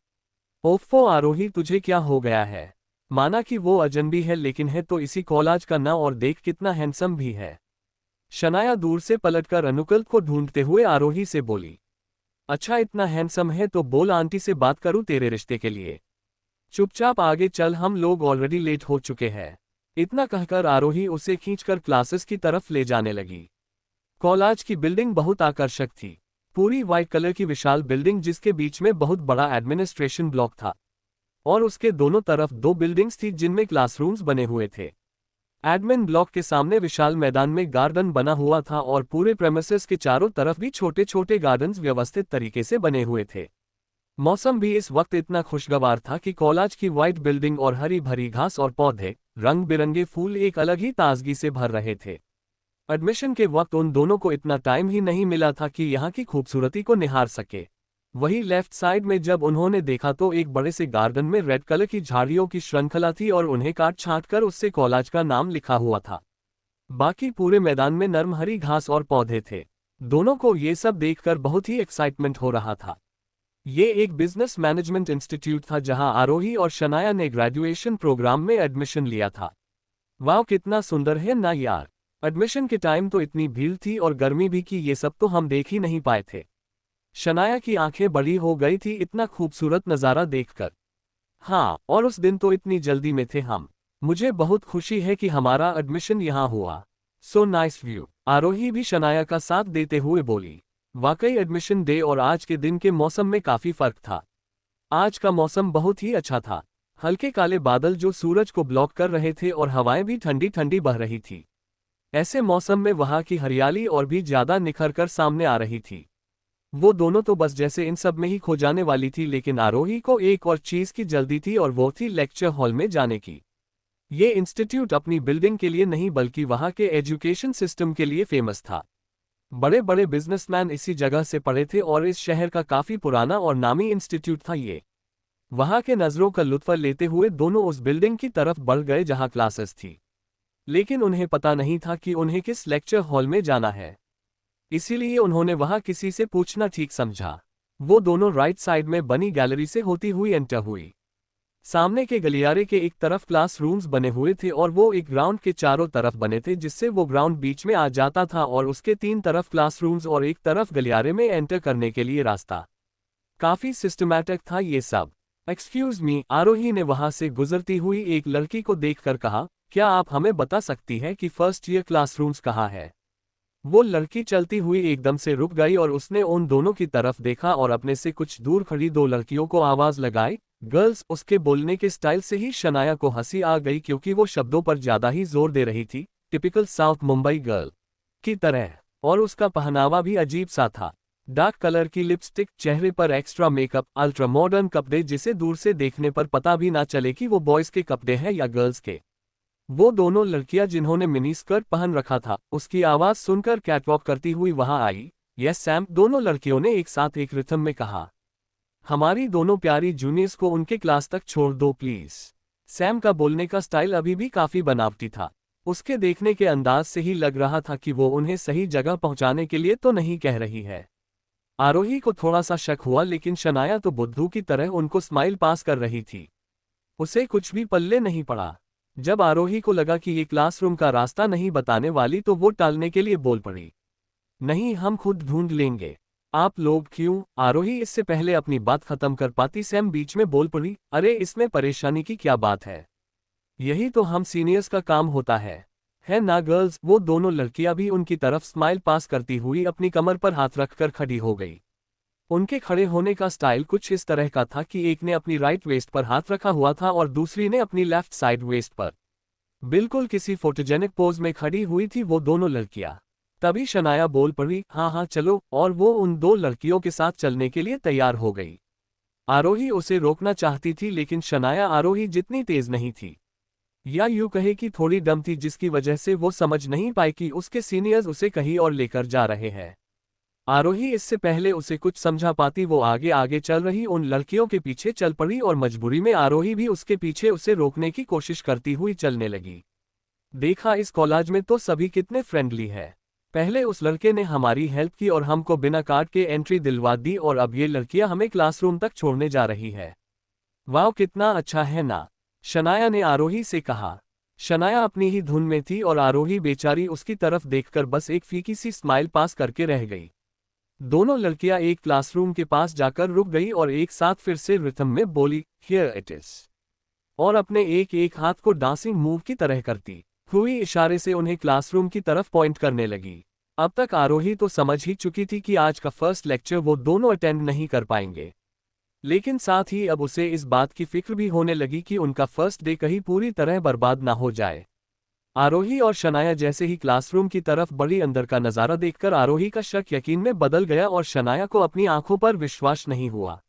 ओफ़ो आरोही, तुझे क्या हो गया है? माना कि वो अजनबी है, लेकिन है तो इसी कॉलेज का ना, और देख कितना हैंडसम भी है। शनाया दूर से पलटकर अनुकल्प को ढूंढते हुए आरोही से बोली, अच्छा इतना हैंडसम है तो बोल आंटी से बात करूं तेरे रिश्ते के लिए। चुपचाप आगे चल, हम लोग ऑलरेडी लेट हो चुके हैं। इतना कहकर आरोही उसे खींचकर क्लासेस की तरफ ले जाने लगी। कॉलेज की बिल्डिंग बहुत आकर्षक थी। पूरी व्हाइट कलर की विशाल बिल्डिंग जिसके बीच में बहुत बड़ा एडमिनिस्ट्रेशन ब्लॉक था और उसके दोनों तरफ 2 बिल्डिंग्स थी जिनमें क्लासरूम्स बने हुए थे। एडमिन ब्लॉक के सामने विशाल मैदान में गार्डन बना हुआ था और पूरे प्रेमिसेस के चारों तरफ भी छोटे छोटे गार्डन्स व्यवस्थित तरीके से बने हुए थे। मौसम भी इस वक्त इतना खुशगवार था कि कॉलेज की वाइट बिल्डिंग और हरी भरी घास और पौधे, रंग बिरंगे फूल एक अलग ही ताजगी से भर रहे थे। एडमिशन के वक्त उन दोनों को इतना टाइम ही नहीं मिला था कि यहाँ की खूबसूरती को निहार सके। वही लेफ्ट साइड में जब उन्होंने देखा तो एक बड़े से गार्डन में रेड कलर की झाड़ियों की श्रृंखला थी और उन्हें काट छांट कर उससे कॉलेज का नाम लिखा हुआ था। बाकी पूरे मैदान में नर्म हरी घास और पौधे थे। दोनों को ये सब देखकर बहुत ही एक्साइटमेंट हो रहा था। ये एक बिजनेस मैनेजमेंट इंस्टीट्यूट था जहां आरोही और शनाया ने ग्रेजुएशन प्रोग्राम में एडमिशन लिया था। वाह, कितना सुंदर है ना यार। एडमिशन के टाइम तो इतनी भीड़ थी और गर्मी भी कि ये सब तो हम देख ही नहीं पाए थे। शनाया की आंखें बड़ी हो गई थी इतना खूबसूरत नज़ारा देखकर। हाँ, और उस दिन तो इतनी जल्दी में थे हम। मुझे बहुत खुशी है कि हमारा एडमिशन यहाँ हुआ। सो नाइस व्यू, आरोही भी शनाया का साथ देते हुए बोली। वाकई एडमिशन डे और आज के दिन के मौसम में काफी फर्क था। आज का मौसम बहुत ही अच्छा था। हल्के काले बादल जो सूरज को ब्लॉक कर रहे थे और हवाएं भी ठंडी ठंडी बह रही थी। ऐसे मौसम में वहां की हरियाली और भी ज्यादा निखर कर सामने आ रही थी। वो दोनों तो बस जैसे इन सब में ही खो जाने वाली थी, लेकिन आरोही को एक और चीज की जल्दी थी और वो थी लेक्चर हॉल में जाने की। ये इंस्टीट्यूट अपनी बिल्डिंग के लिए नहीं बल्कि वहां के एजुकेशन सिस्टम के लिए फेमस था। बड़े बड़े बिजनेसमैन इसी जगह से पढ़े थे और इस शहर का काफी पुराना और नामी इंस्टीट्यूट था ये। वहां के नजरों का लुत्फ लेते हुए दोनों उस बिल्डिंग की तरफ बढ़ गए जहां क्लासेस थी। लेकिन उन्हें पता नहीं था कि उन्हें किस लेक्चर हॉल में जाना है, इसीलिए उन्होंने वहां किसी से पूछना ठीक समझा। वो दोनों राइट साइड में बनी गैलरी से होती हुई एंटर हुई। सामने के गलियारे के एक तरफ क्लासरूम्स बने हुए थे और वो एक ग्राउंड के चारों तरफ बने थे, जिससे वो ग्राउंड बीच में आ जाता था और उसके 3 तरफ क्लासरूम्स और एक तरफ गलियारे में एंटर करने के लिए रास्ता। काफी सिस्टमैटिक था ये सब। एक्सक्यूज मी, आरोही ने वहां से गुजरती हुई एक लड़की को देखकर कहा, क्या आप हमें बता सकती हैं कि फर्स्ट ईयर क्लासरूम्स कहाँ है? वो लड़की चलती हुई एकदम से रुक गई और उसने उन दोनों की तरफ देखा और अपने से कुछ दूर खड़ी 2 लड़कियों को आवाज लगाई, गर्ल्स। उसके बोलने के स्टाइल से ही शनाया को हंसी आ गई क्योंकि वो शब्दों पर ज्यादा ही जोर दे रही थी, टिपिकल साउथ मुंबई गर्ल की तरह। और उसका पहनावा भी अजीब सा था। डार्क कलर की लिपस्टिक, चेहरे पर एक्स्ट्रा मेकअप, अल्ट्रा मॉडर्न कपड़े जिसे दूर से देखने पर पता भी ना चले कि वो बॉयज के कपड़े हैं या गर्ल्स के। वो दोनों लड़कियां जिन्होंने मिनी स्कर्ट पहन रखा था, उसकी आवाज सुनकर कैटवॉक करती हुई वहां आई। यस सैम, दोनों लड़कियों ने एक साथ एक रिथम में कहा। हमारी दोनों प्यारी जूनियर्स को उनके क्लास तक छोड़ दो प्लीज। सैम का बोलने का स्टाइल अभी भी काफी बनावटी था। उसके देखने के अंदाज से ही लग रहा था कि वो उन्हें सही जगह पहुंचाने के लिए तो नहीं कह रही है। आरोही को थोड़ा सा शक हुआ, लेकिन शनाया तो बुद्धू की तरह उनको स्माइल पास कर रही थी। उसे कुछ भी पल्ले नहीं पड़ा। जब आरोही को लगा कि ये क्लासरूम का रास्ता नहीं बताने वाली तो वो टालने के लिए बोल पड़ी, नहीं, हम खुद ढूंढ लेंगे। आप लोग क्यों? आरोही इससे पहले अपनी बात खत्म कर पाती सैम बीच में बोल पड़ी, अरे इसमें परेशानी की क्या बात है, यही तो हम सीनियर्स का काम होता है ना गर्ल्स? वो दोनों लड़कियां भी उनकी तरफ स्माइल पास करती हुई अपनी कमर पर हाथ रखकर खड़ी हो गई। उनके खड़े होने का स्टाइल कुछ इस तरह का था कि एक ने अपनी राइट वेस्ट पर हाथ रखा हुआ था और दूसरी ने अपनी लेफ्ट साइड वेस्ट पर। बिल्कुल किसी फोटोजेनिक पोज में खड़ी हुई थी वो दोनों लड़कियां। तभी शनाया बोल पड़ी, हाँ हाँ चलो, और वो उन 2 लड़कियों के साथ चलने के लिए तैयार हो गई। आरोही उसे रोकना चाहती थी, लेकिन शनाया आरोही जितनी तेज नहीं थी, या यूं कहे कि थोड़ी डम थी, जिसकी वजह से वो समझ नहीं पाई कि उसके सीनियर्स उसे कहीं और लेकर जा रहे हैं। आरोही इससे पहले उसे कुछ समझा पाती वो आगे आगे चल रही उन लड़कियों के पीछे चल पड़ी और मजबूरी में आरोही भी उसके पीछे उसे रोकने की कोशिश करती हुई चलने लगी। देखा, इस कॉलेज में तो सभी कितने फ्रेंडली है। पहले उस लड़के ने हमारी हेल्प की और हमको बिना कार्ड के एंट्री दिलवा दी, और अब ये लड़कियां हमें क्लासरूम तक छोड़ने जा रही है। वाह, कितना अच्छा है ना? शनाया ने आरोही से कहा। शनाया अपनी ही धुन में थी और आरोही बेचारी उसकी तरफ देखकर बस एक फीकी सी स्माइल पास करके रह गई। दोनों लड़कियां एक क्लासरूम के पास जाकर रुक गई और एक साथ फिर से रिथम में बोली, हियर इट इज, और अपने एक एक हाथ को डांसिंग मूव की तरह करती हुई इशारे से उन्हें क्लासरूम की तरफ पॉइंट करने लगी। अब तक आरोही तो समझ ही चुकी थी कि आज का फर्स्ट लेक्चर वो दोनों अटेंड नहीं कर पाएंगे, लेकिन साथ ही अब उसे इस बात की फिक्र भी होने लगी कि उनका फर्स्ट डे कहीं पूरी तरह बर्बाद ना हो जाए। आरोही और शनाया जैसे ही क्लासरूम की तरफ बढ़ी, अंदर का नज़ारा देखकर आरोही का शक यकीन में बदल गया और शनाया को अपनी आंखों पर विश्वास नहीं हुआ।